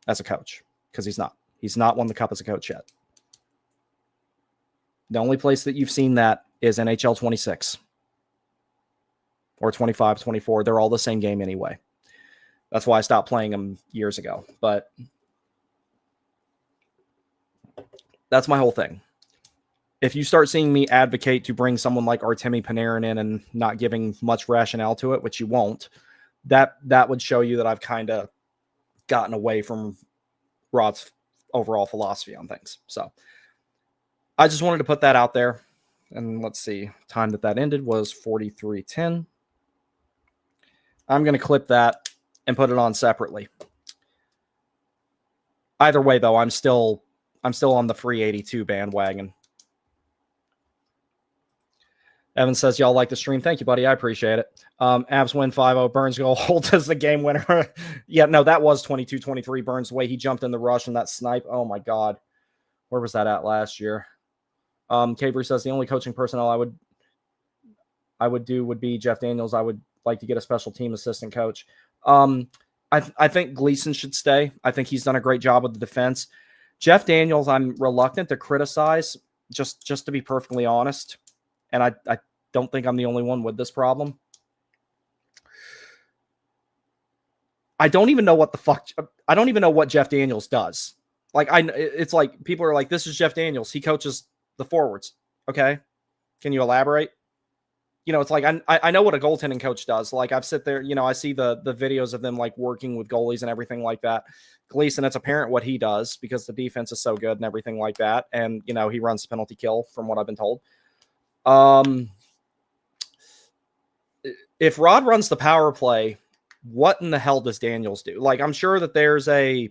as a coach, because he's not. He's not won the cup as a coach yet. The only place that you've seen that is NHL 26 or 25, 24. They're all the same game anyway. That's why I stopped playing them years ago. But that's my whole thing. If you start seeing me advocate to bring someone like Artemi Panarin in and not giving much rationale to it, which you won't, that would show you that I've kind of gotten away from Rod's overall philosophy on things. So I just wanted to put that out there. And let's see, time that ended was 43:10. I'm going to clip that and put it on separately. Either way, though, I'm still on the free 82 bandwagon. Evan says, y'all like the stream. Thank you, buddy. I appreciate it. Avs win 5-0. Burns goal holds as the game winner. Yeah, no, that was 22-23. Burns, the way he jumped in the rush and that snipe. Oh, my God. Where was that at last year? Cavery says, the only coaching personnel I would do would be Jeff Daniels. I would like to get a special team assistant coach. I think Gleason should stay. I think he's done a great job with the defense. Jeff Daniels, I'm reluctant to criticize, just to be perfectly honest. And I don't think I'm the only one with this problem. I don't even know what Jeff Daniels does. It's like people are like, this is Jeff Daniels. He coaches the forwards. Okay. Can you elaborate? It's like, I know what a goaltending coach does. Like I've sit there, I see the videos of them like working with goalies and everything like that. Gleason, it's apparent what he does because the defense is so good and everything like that. And, he runs the penalty kill from what I've been told. If Rod runs the power play, what in the hell does Daniels do? Like, I'm sure that there's a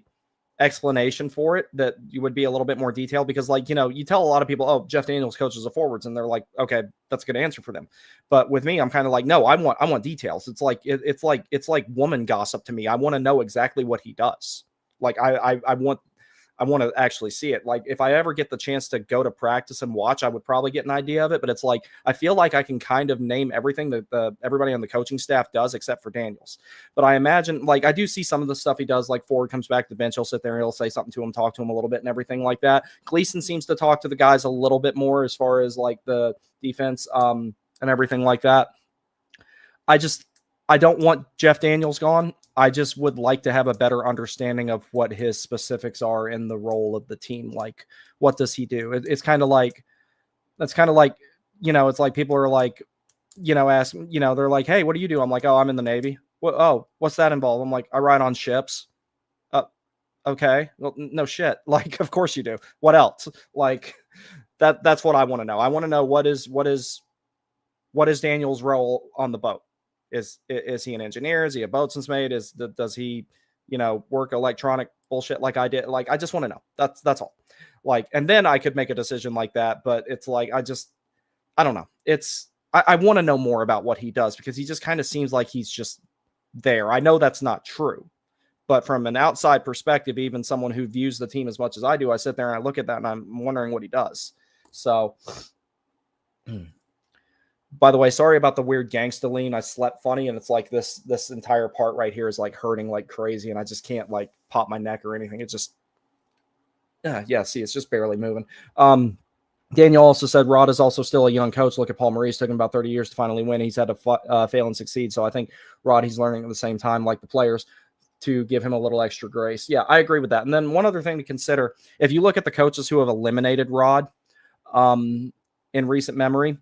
explanation for it that you would be a little bit more detailed because you tell a lot of people, oh, Jeff Daniels coaches the forwards, and they're like, okay, that's a good answer for them. But with me, I'm kind of like, no, I want details. It's like woman gossip to me. I want to know exactly what he does. Like I want to actually see it. Like if I ever get the chance to go to practice and watch, I would probably get an idea of it. But it's like, I feel like I can kind of name everything that everybody on the coaching staff does except for Daniels. But I imagine, like, I do see some of the stuff he does, like Ford comes back to the bench, he'll sit there and he'll say something to him, talk to him a little bit and everything like that. Gleason seems to talk to the guys a little bit more as far as like the defense and everything like that. I don't want Jeff Daniels gone. I just would like to have a better understanding of what his specifics are in the role of the team. Like, what does he do? It's kind of like, it's like people are like, ask, they're like, hey, what do you do? I'm like, oh, I'm in the Navy. Well, oh, what's that involve? I'm like, I ride on ships. Uh, okay. Well, no shit. Like, of course you do. What else? Like that's what I want to know. I want to know what is Daniel's role on the boat? Is he an engineer? Is he a boatswain's mate? Does he, work electronic bullshit like I did? Like, I just want to know. That's all. Like, and then I could make a decision like that. But it's like, I don't know. I want to know more about what he does, because he just kind of seems like he's just there. I know that's not true, but from an outside perspective, even someone who views the team as much as I do, I sit there and I look at that and I'm wondering what he does. So, by the way, sorry about the weird gangsta lean. I slept funny, and it's like this entire part right here is like hurting like crazy, and I just can't like pop my neck or anything. It's just, yeah, see, it's just barely moving. Daniel also said Rod is also still a young coach. Look at Paul Maurice. Took him about 30 years to finally win. He's had to fail and succeed. So I think Rod, he's learning at the same time, like the players, to give him a little extra grace. Yeah, I agree with that. And then one other thing to consider, if you look at the coaches who have eliminated Rod in recent memory,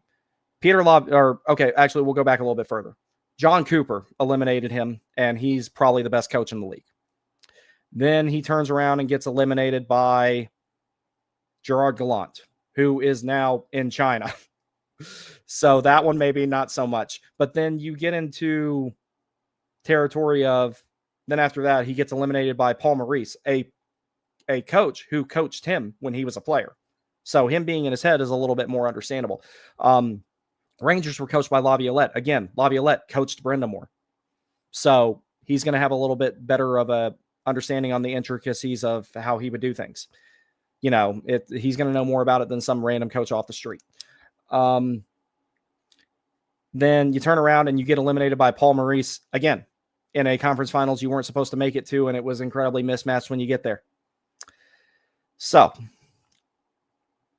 actually, we'll go back a little bit further. John Cooper eliminated him, and he's probably the best coach in the league. Then he turns around and gets eliminated by Gerard Gallant, who is now in China. So that one maybe not so much. But then you get into territory of, then after that, he gets eliminated by Paul Maurice, a coach who coached him when he was a player. So him being in his head is a little bit more understandable. Rangers were coached by Laviolette. Again, Laviolette coached Brendamore. So he's going to have a little bit better of a understanding on the intricacies of how he would do things. He's going to know more about it than some random coach off the street. Then you turn around and you get eliminated by Paul Maurice again in a conference finals you weren't supposed to make it to, and it was incredibly mismatched when you get there. So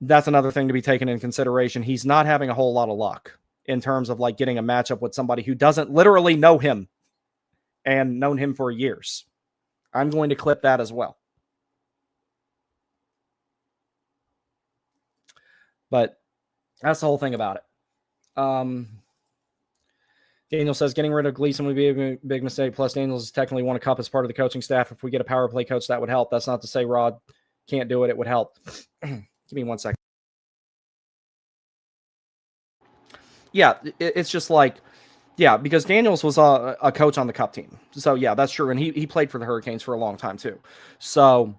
that's another thing to be taken in consideration. He's not having a whole lot of luck in terms of like getting a matchup with somebody who doesn't literally know him and known him for years. I'm going to clip that as well. But that's the whole thing about it. Daniel says getting rid of Gleason would be a big mistake. Plus, Daniels technically won a cup as part of the coaching staff. If we get a power play coach, that would help. That's not to say Rod can't do it. It would help. Give me 1 second. Yeah, it's just like, yeah, because Daniels was a coach on the Cup team. So, yeah, that's true. And he played for the Hurricanes for a long time, too. So,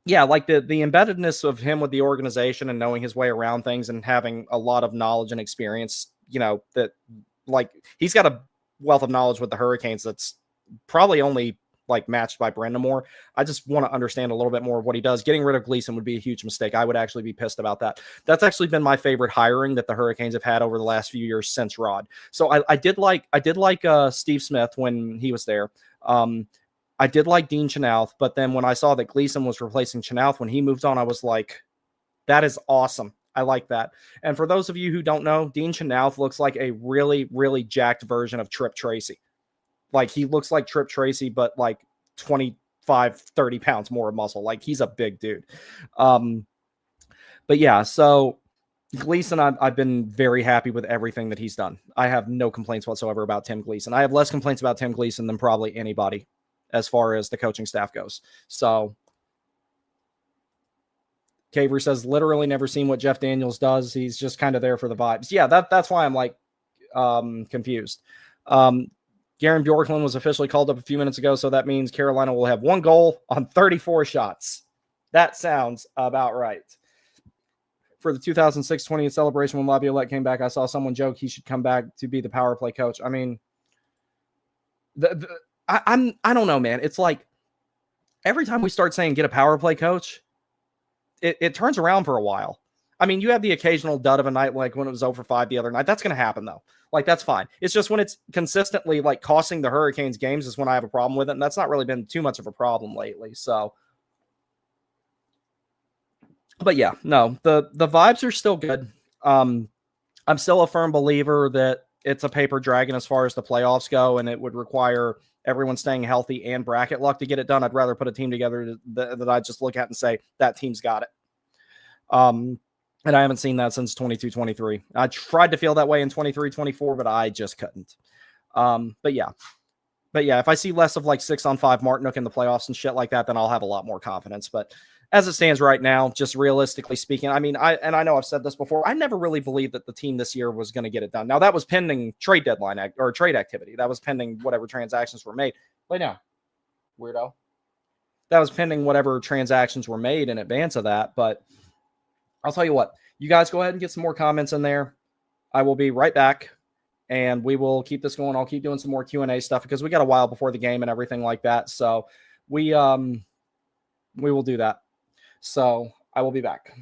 yeah, like the embeddedness of him with the organization and knowing his way around things and having a lot of knowledge and experience, that like he's got a wealth of knowledge with the Hurricanes that's probably only like matched by Brendamore. I just want to understand a little bit more of what he does. Getting rid of Gleason would be a huge mistake. I would actually be pissed about that. That's actually been my favorite hiring that the Hurricanes have had over the last few years since Rod. So I did like Steve Smith when he was there. I did like Dean Chenoweth, but then when I saw that Gleason was replacing Chenoweth when he moved on, I was like, that is awesome. I like that. And for those of you who don't know, Dean Chenoweth looks like a really, really jacked version of Trip Tracy. Like he looks like Trip Tracy, but like 25, 30 pounds more of muscle. Like he's a big dude. But yeah, so Gleason, I've been very happy with everything that he's done. I have no complaints whatsoever about Tim Gleason. I have less complaints about Tim Gleason than probably anybody as far as the coaching staff goes. So Caver says, literally never seen what Jeff Daniels does. He's just kind of there for the vibes. Yeah, that's why I'm like confused. Garen Bjorklund was officially called up a few minutes ago, so that means Carolina will have 1 goal on 34 shots. That sounds about right. For the 2006 20th celebration when Laviolette came back, I saw someone joke he should come back to be the power play coach. I mean, I don't know, man. It's like every time we start saying get a power play coach, it turns around for a while. I mean, you have the occasional dud of a night like when it was 0-5 the other night. That's going to happen, though. Like, that's fine. It's just when it's consistently, like, costing the Hurricanes games is when I have a problem with it, and that's not really been too much of a problem lately. So, but yeah, no, the vibes are still good. I'm still a firm believer that it's a paper dragon as far as the playoffs go, and it would require everyone staying healthy and bracket luck to get it done. I'd rather put a team together that I just look at and say, that team's got it. And I haven't seen that since 22-23. I tried to feel that way in 23-24, but I just couldn't. But yeah, But yeah, if I see less of like 6-on-5 Martinook in the playoffs and shit like that, then I'll have a lot more confidence. But as it stands right now, just realistically speaking, I mean, I know I've said this before. I never really believed that the team this year was going to get it done. Now that was pending trade deadline or trade activity. That was pending whatever transactions were made. But now, weirdo. That was pending whatever transactions were made in advance of that. But I'll tell you what, you guys go ahead and get some more comments in there. I will be right back. And we will keep this going. I'll keep doing some more Q&A stuff because we got a while before the game and everything like that. So we will do that. So I will be back.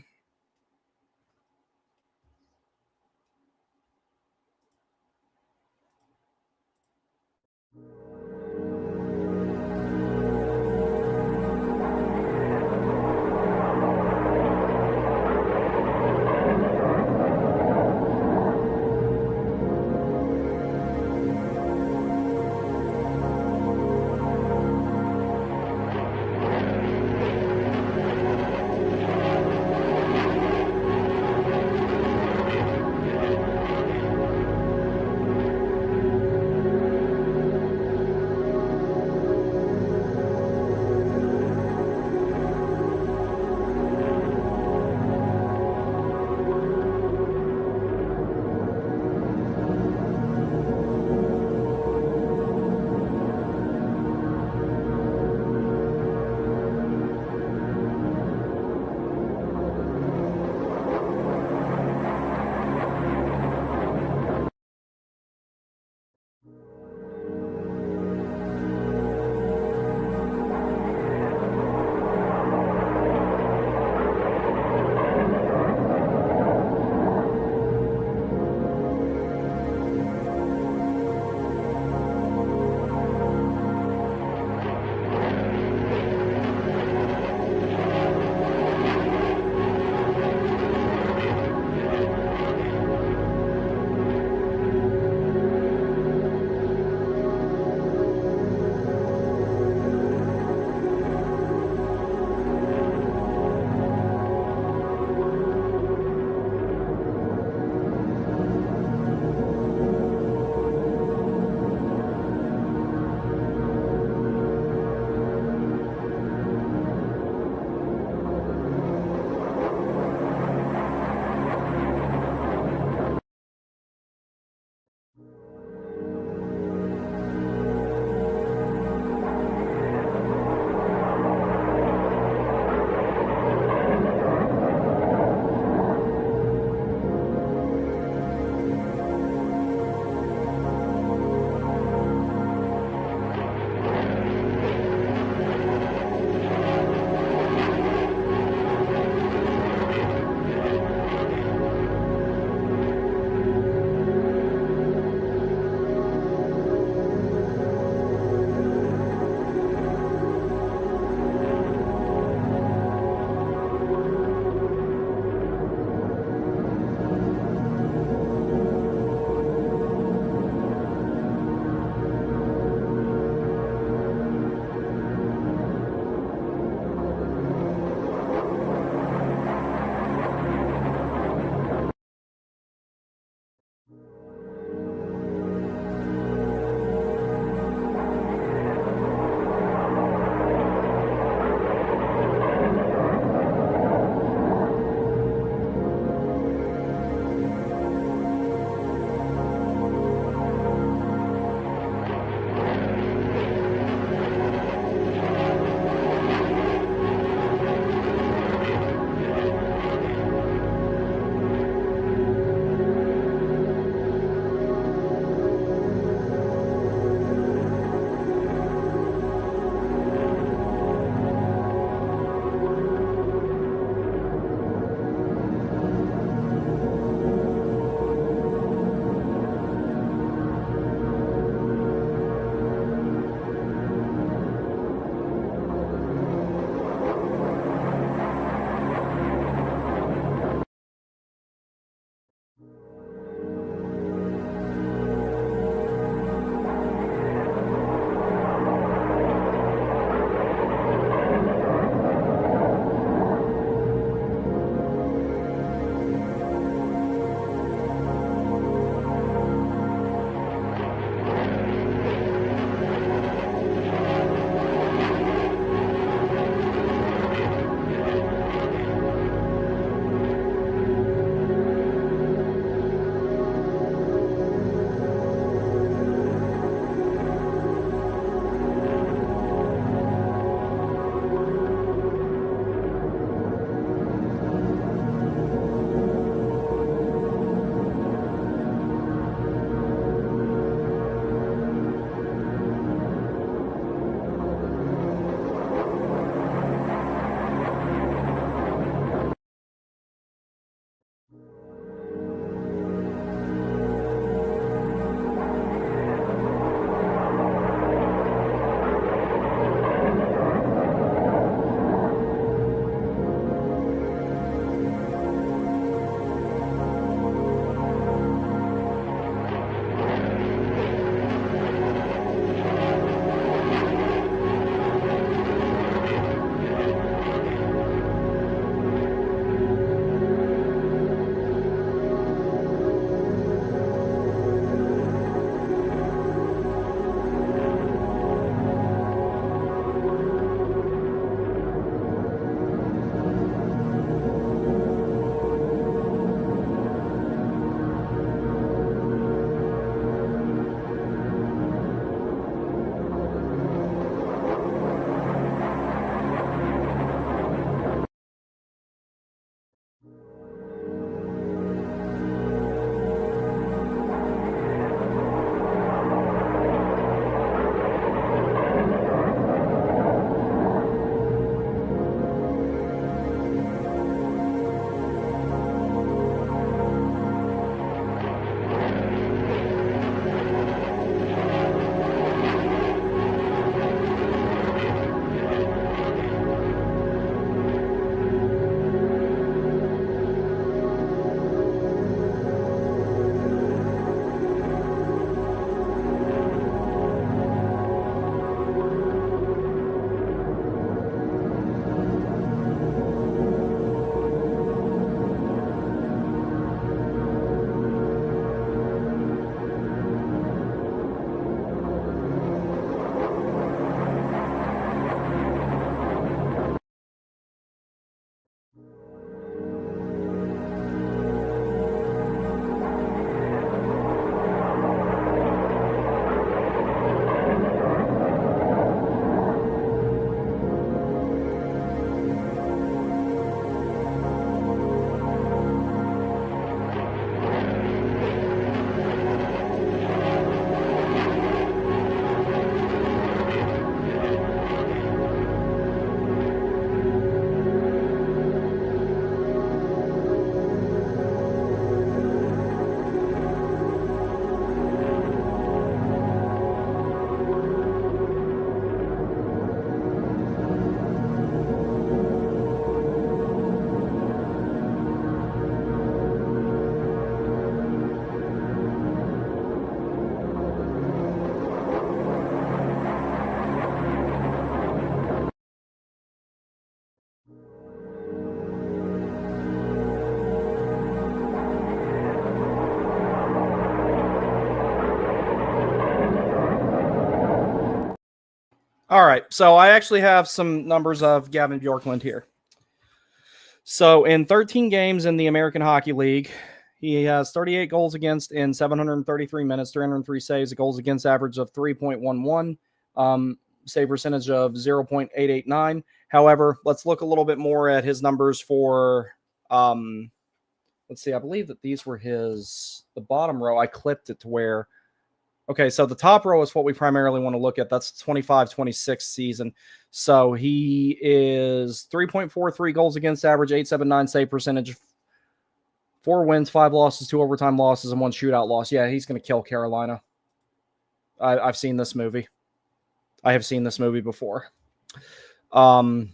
All right, so I actually have some numbers of Gavin Bjorklund here. So in 13 games in the American Hockey League, he has 38 goals against in 733 minutes, 303 saves, a goals against average of 3.11, save percentage of 0.889. However, let's look a little bit more at his numbers for, let's see, I believe that these were the bottom row. I clipped it to where, okay, so the top row is what we primarily want to look at. That's the 25-26 season. So he is 3.43 goals against average, 879 save percentage, 4 wins, 5 losses, 2 overtime losses, and 1 shootout loss. Yeah, he's going to kill Carolina. I've seen this movie. I have seen this movie before. We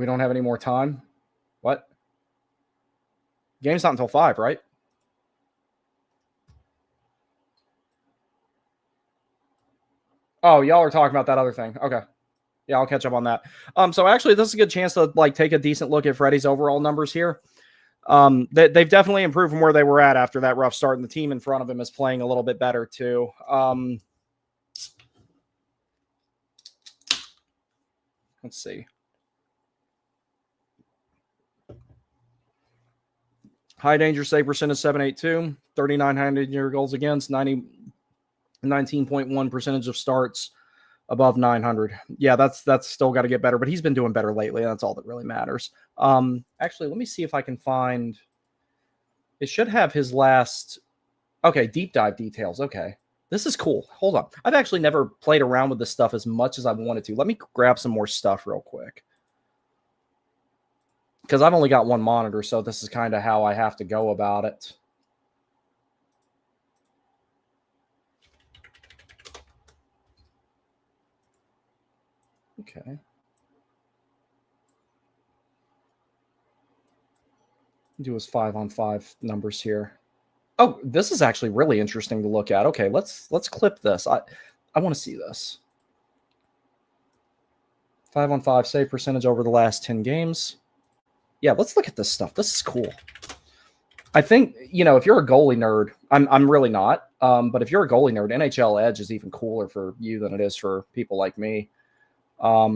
don't have any more time. What? Game's not until 5, right? Oh, y'all are talking about that other thing. Okay. Yeah, I'll catch up on that. So actually, this is a good chance to take a decent look at Freddie's overall numbers here. They've definitely improved from where they were at after that rough start, and the team in front of him is playing a little bit better too. Let's see. High danger save percentage 782, 3,900 goals against, 19.1 percentage of starts above 900. Yeah, that's still got to get better, but he's been doing better lately. That's all that really matters. Actually, let me see if I can find. It should have his last. Okay, deep dive details. Okay, this is cool. Hold on. I've actually never played around with this stuff as much as I wanted to. Let me grab some more stuff real quick, because I've only got one monitor, so this is kind of how I have to go about it. Okay. Do his 5-on-5 numbers here. Oh, this is actually really interesting to look at. Okay, let's clip this. I want to see this. 5-on-5 save percentage over the last 10 games. Yeah, let's look at this stuff. This is cool. I think, if you're a goalie nerd, I'm really not. But if you're a goalie nerd, NHL Edge is even cooler for you than it is for people like me. Yeah,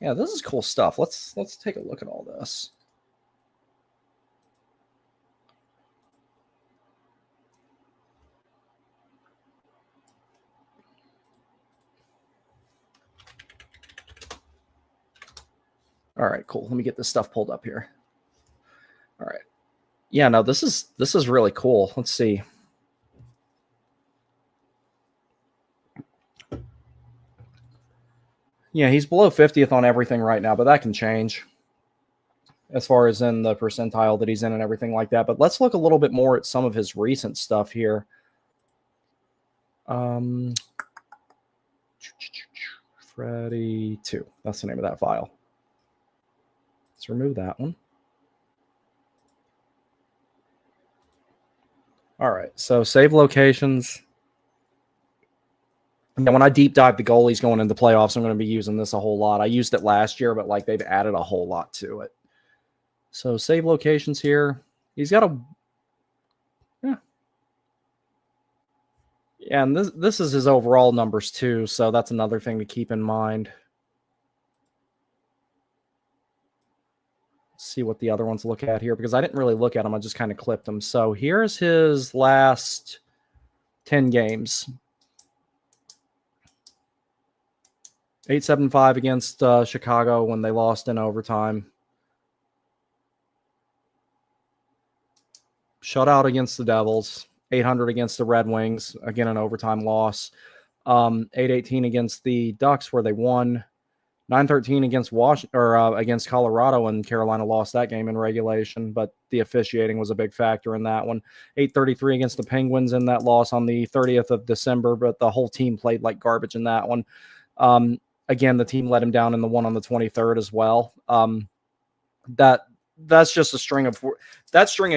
this is cool stuff. Let's take a look at all this. All right, cool. Let me get this stuff pulled up here. All right. Yeah, no, this is really cool. Let's see. Yeah, he's below 50th on everything right now, but that can change as far as in the percentile that he's in and everything like that. But let's look a little bit more at some of his recent stuff here. Freddie 2. That's the name of that file. Let's remove that one. All right, so save locations. And when I deep dive the goalies going into playoffs, I'm going to be using this a whole lot. I used it last year, but they've added a whole lot to it. So save locations here. He's got a yeah, and this is his overall numbers too, so that's another thing to keep in mind. Let's see what the other ones look at here, because I didn't really look at them. I just kind of clipped them. So here's his last 10 games. 875 against Chicago when they lost in overtime. Shutout against the Devils. 800 against the Red Wings, again an overtime loss. 818 against the Ducks, where they won. 913 against against Colorado, and Carolina lost that game in regulation, but the officiating was a big factor in that one. 833 against the Penguins in that loss on the 30th of December, but the whole team played like garbage in that one. Again, the team let him down in the one on the 23rd as well. That's just a string of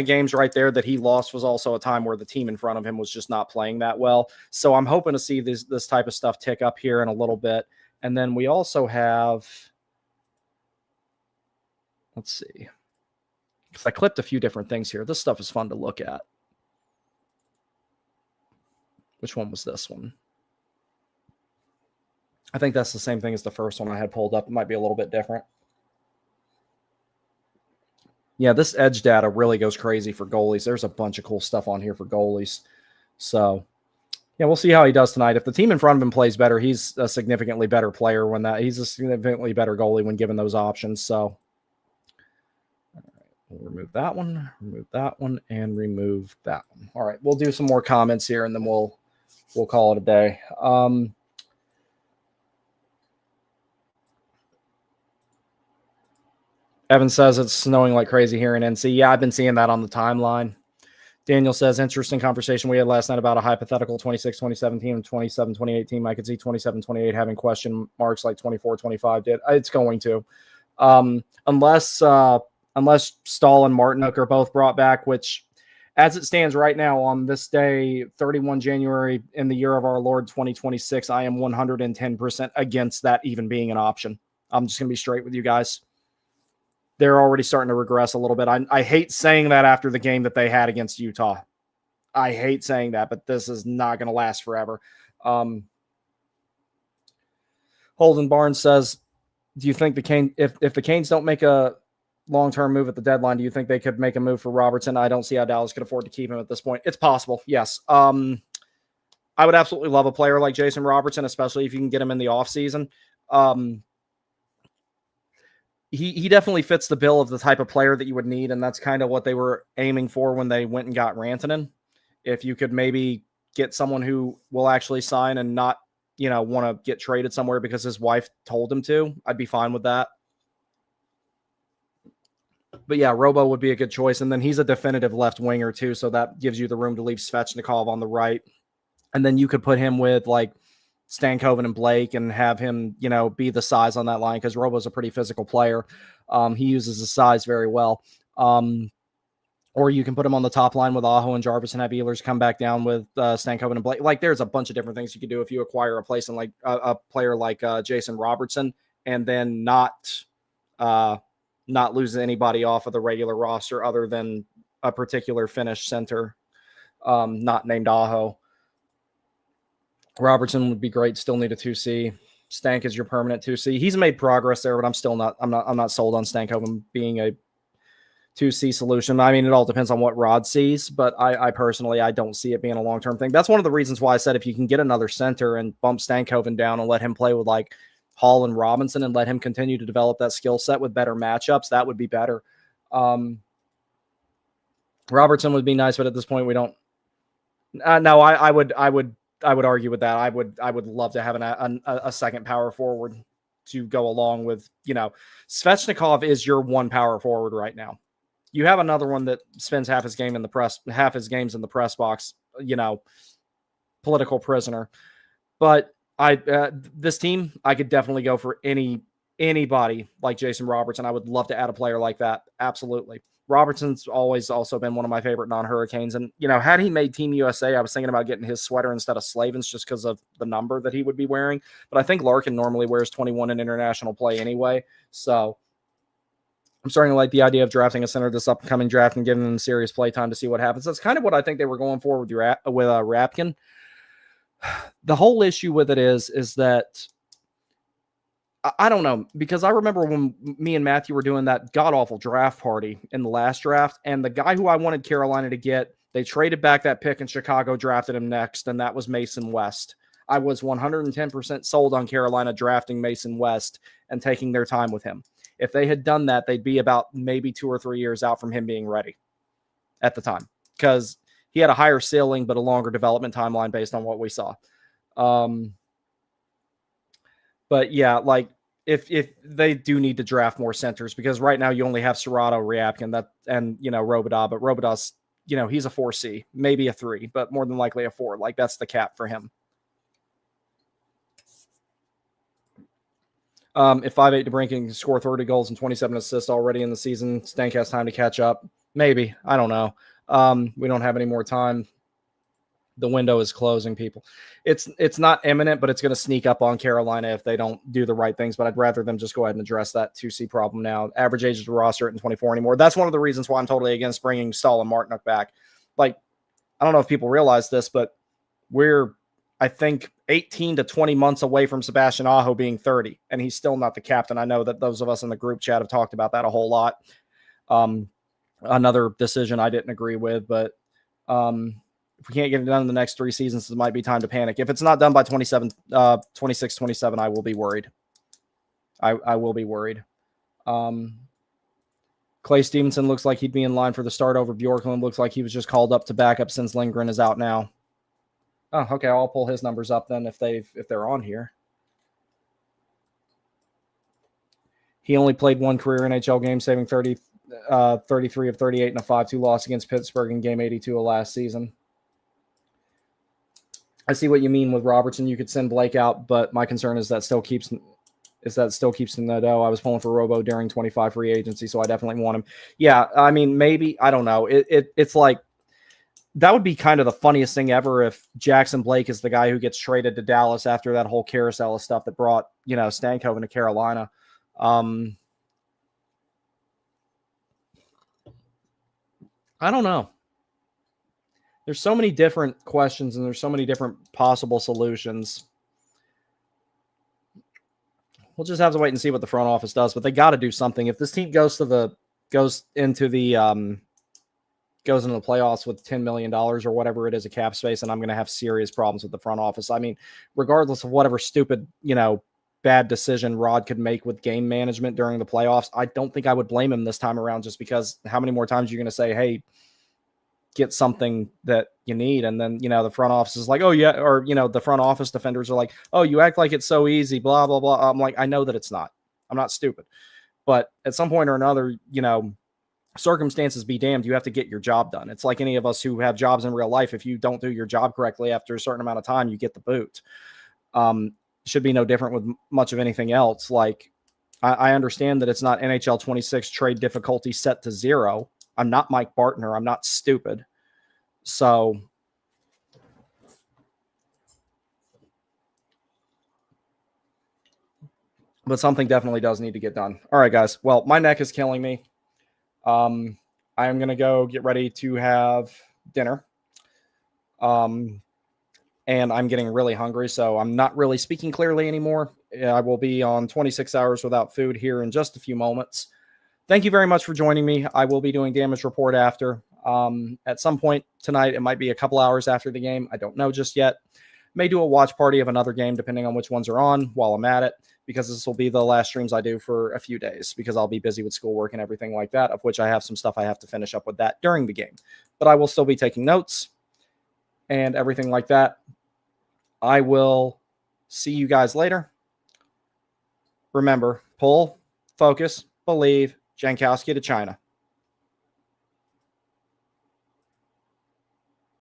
games right there that he lost was also a time where the team in front of him was just not playing that well. So I'm hoping to see this type of stuff tick up here in a little bit. And then we also have, let's see, because I clipped a few different things here. This stuff is fun to look at. Which one was this one? I think that's the same thing as the first one I had pulled up. It might be a little bit different. Yeah, this edge data really goes crazy for goalies. There's a bunch of cool stuff on here for goalies. So, yeah, we'll see how he does tonight. If the team in front of him plays better, he's a significantly better player he's a significantly better goalie when given those options. So, all right, we'll remove that one, and remove that one. All right, we'll do some more comments here, and then we'll call it a day. Evan says it's snowing like crazy here in NC. Yeah, I've been seeing that on the timeline. Daniel says, interesting conversation we had last night about a hypothetical 26, 2017 and 27, 2018. I could see 27, 28 having question marks like 24, 25 did. It's going to. Unless Stahl and Martinook are both brought back, which as it stands right now on this day, 31 January in the year of our Lord 2026, I am 110% against that even being an option. I'm just going to be straight with you guys. They're already starting to regress a little bit. I hate saying that after the game that they had against Utah. I hate saying that, but this is not going to last forever. Holden Barnes says, do you think if the Canes don't make a long-term move at the deadline, do you think they could make a move for Robertson? I don't see how Dallas could afford to keep him at this point. It's possible, yes. I would absolutely love a player like Jason Robertson, especially if you can get him in the offseason. He definitely fits the bill of the type of player that you would need, and that's kind of what they were aiming for when they went and got Rantanen. If you could maybe get someone who will actually sign and not, want to get traded somewhere because his wife told him to, I'd be fine with that. But yeah, Robo would be a good choice, and then he's a definitive left winger too, so that gives you the room to leave Svechnikov on the right, and then you could put him with like Stankoven and Blake and have him, be the size on that line because Robo's a pretty physical player. He uses his size very well. Or you can put him on the top line with Aho and Jarvis and have Ehlers come back down with Stankoven and Blake. Like, there's a bunch of different things you could do if you acquire a place in like a player like Jason Robertson and then not lose anybody off of the regular roster other than a particular Finnish center, not named Aho. Robertson would be great. Still need a 2C. Stank is your permanent 2C. He's made progress there, but I'm not sold on Stankoven being a 2C solution. I mean, it all depends on what Rod sees, but I personally, I don't see it being a long-term thing. That's one of the reasons why I said if you can get another center and bump Stankoven down and let him play with like Hall and Robinson and let him continue to develop that skill set with better matchups, that would be better. Robertson would be nice, but at this point we don't. No, I would argue with that. I would love to have a second power forward to go along with, Svechnikov is your one power forward right now. You have another one that spends half his games in the press box, political prisoner. But this team, I could definitely go for anybody like Jason Robertson. I would love to add a player like that. Absolutely. Robertson's always also been one of my favorite non-Hurricanes. And, had he made Team USA, I was thinking about getting his sweater instead of Slavin's just because of the number that he would be wearing. But I think Larkin normally wears 21 in international play anyway. So I'm starting to like the idea of drafting a center this upcoming draft and giving them serious play time to see what happens. That's kind of what I think they were going for with Rapkin. The whole issue with it is that I don't know, because I remember when me and Matthew were doing that god-awful draft party in the last draft, and the guy who I wanted Carolina to get, they traded back that pick and Chicago drafted him next, and that was Mason West. I was 110% sold on Carolina drafting Mason West and taking their time with him. If they had done that, they'd be about maybe 2 or 3 years out from him being ready at the time, because he had a higher ceiling but a longer development timeline based on what we saw. But yeah, like if they do need to draft more centers, because right now you only have Serrato, Ryabkin, and Robidas, but Robidas's, he's a 4C, maybe a 3, but more than likely a 4. Like, that's the cap for him. If 5'8" DeBrincat can score 30 goals and 27 assists already in the season, Stank has time to catch up. Maybe. I don't know. We don't have any more time. The window is closing, people. It's not imminent, but it's going to sneak up on Carolina if they don't do the right things. But I'd rather them just go ahead and address that 2C problem now. Average age of the roster isn't 24 anymore. That's one of the reasons why I'm totally against bringing Stahl and Martinook back. Like, I don't know if people realize this, but we're, I think, 18 to 20 months away from Sebastian Aho being 30, and he's still not the captain. I know that those of us in the group chat have talked about that a whole lot. Another decision I didn't agree with, but if we can't get it done in the next 3 seasons, it might be time to panic. If it's not done by 26, 27, I will be worried. I will be worried. Clay Stevenson looks like he'd be in line for the start over Bjorklund. Looks like he was just called up to backup since Lindgren is out now. Oh, okay. I'll pull his numbers up then if they're on here. He only played 1 career NHL game, saving 33 of 38 in a 5-2 loss against Pittsburgh in game 82 of last season. I see what you mean with Robertson. You could send Blake out, but my concern is that still keeps in the dough. I was pulling for Robo during 25 free agency, so I definitely want him. Yeah, I mean, maybe. I don't know. It's like that would be kind of the funniest thing ever if Jackson Blake is the guy who gets traded to Dallas after that whole carousel of stuff that brought, Stankoven to Carolina. I don't know. There's so many different questions and there's so many different possible solutions. We'll just have to wait and see what the front office does, but they got to do something. If this team goes into the playoffs with $10 million or whatever it is, a cap space, and I'm going to have serious problems with the front office. I mean, regardless of whatever stupid, bad decision Rod could make with game management during the playoffs, I don't think I would blame him this time around, just because how many more times are you going to say, hey, get something that you need? And then, the front office is like, oh yeah. Or, the front office defenders are like, oh, you act like it's so easy, blah, blah, blah. I'm like, I know that it's not. I'm not stupid. But at some point or another, circumstances be damned, you have to get your job done. It's like any of us who have jobs in real life. If you don't do your job correctly after a certain amount of time, you get the boot. Should be no different with much of anything else. Like, I understand that it's not NHL 26 trade difficulty set to 0. I'm not Mike Bartner. I'm not stupid. So, but something definitely does need to get done. All right, guys. Well, my neck is killing me. I'm going to go get ready to have dinner. And I'm getting really hungry, so I'm not really speaking clearly anymore. I will be on 26 hours without food here in just a few moments. Thank you very much for joining me. I will be doing damage report after. At some point tonight, it might be a couple hours after the game. I don't know just yet. May do a watch party of another game, depending on which ones are on while I'm at it, because this will be the last streams I do for a few days, because I'll be busy with schoolwork and everything like that, of which I have some stuff I have to finish up with that during the game. But I will still be taking notes and everything like that. I will see you guys later. Remember, pull, focus, believe, Jankowski to China.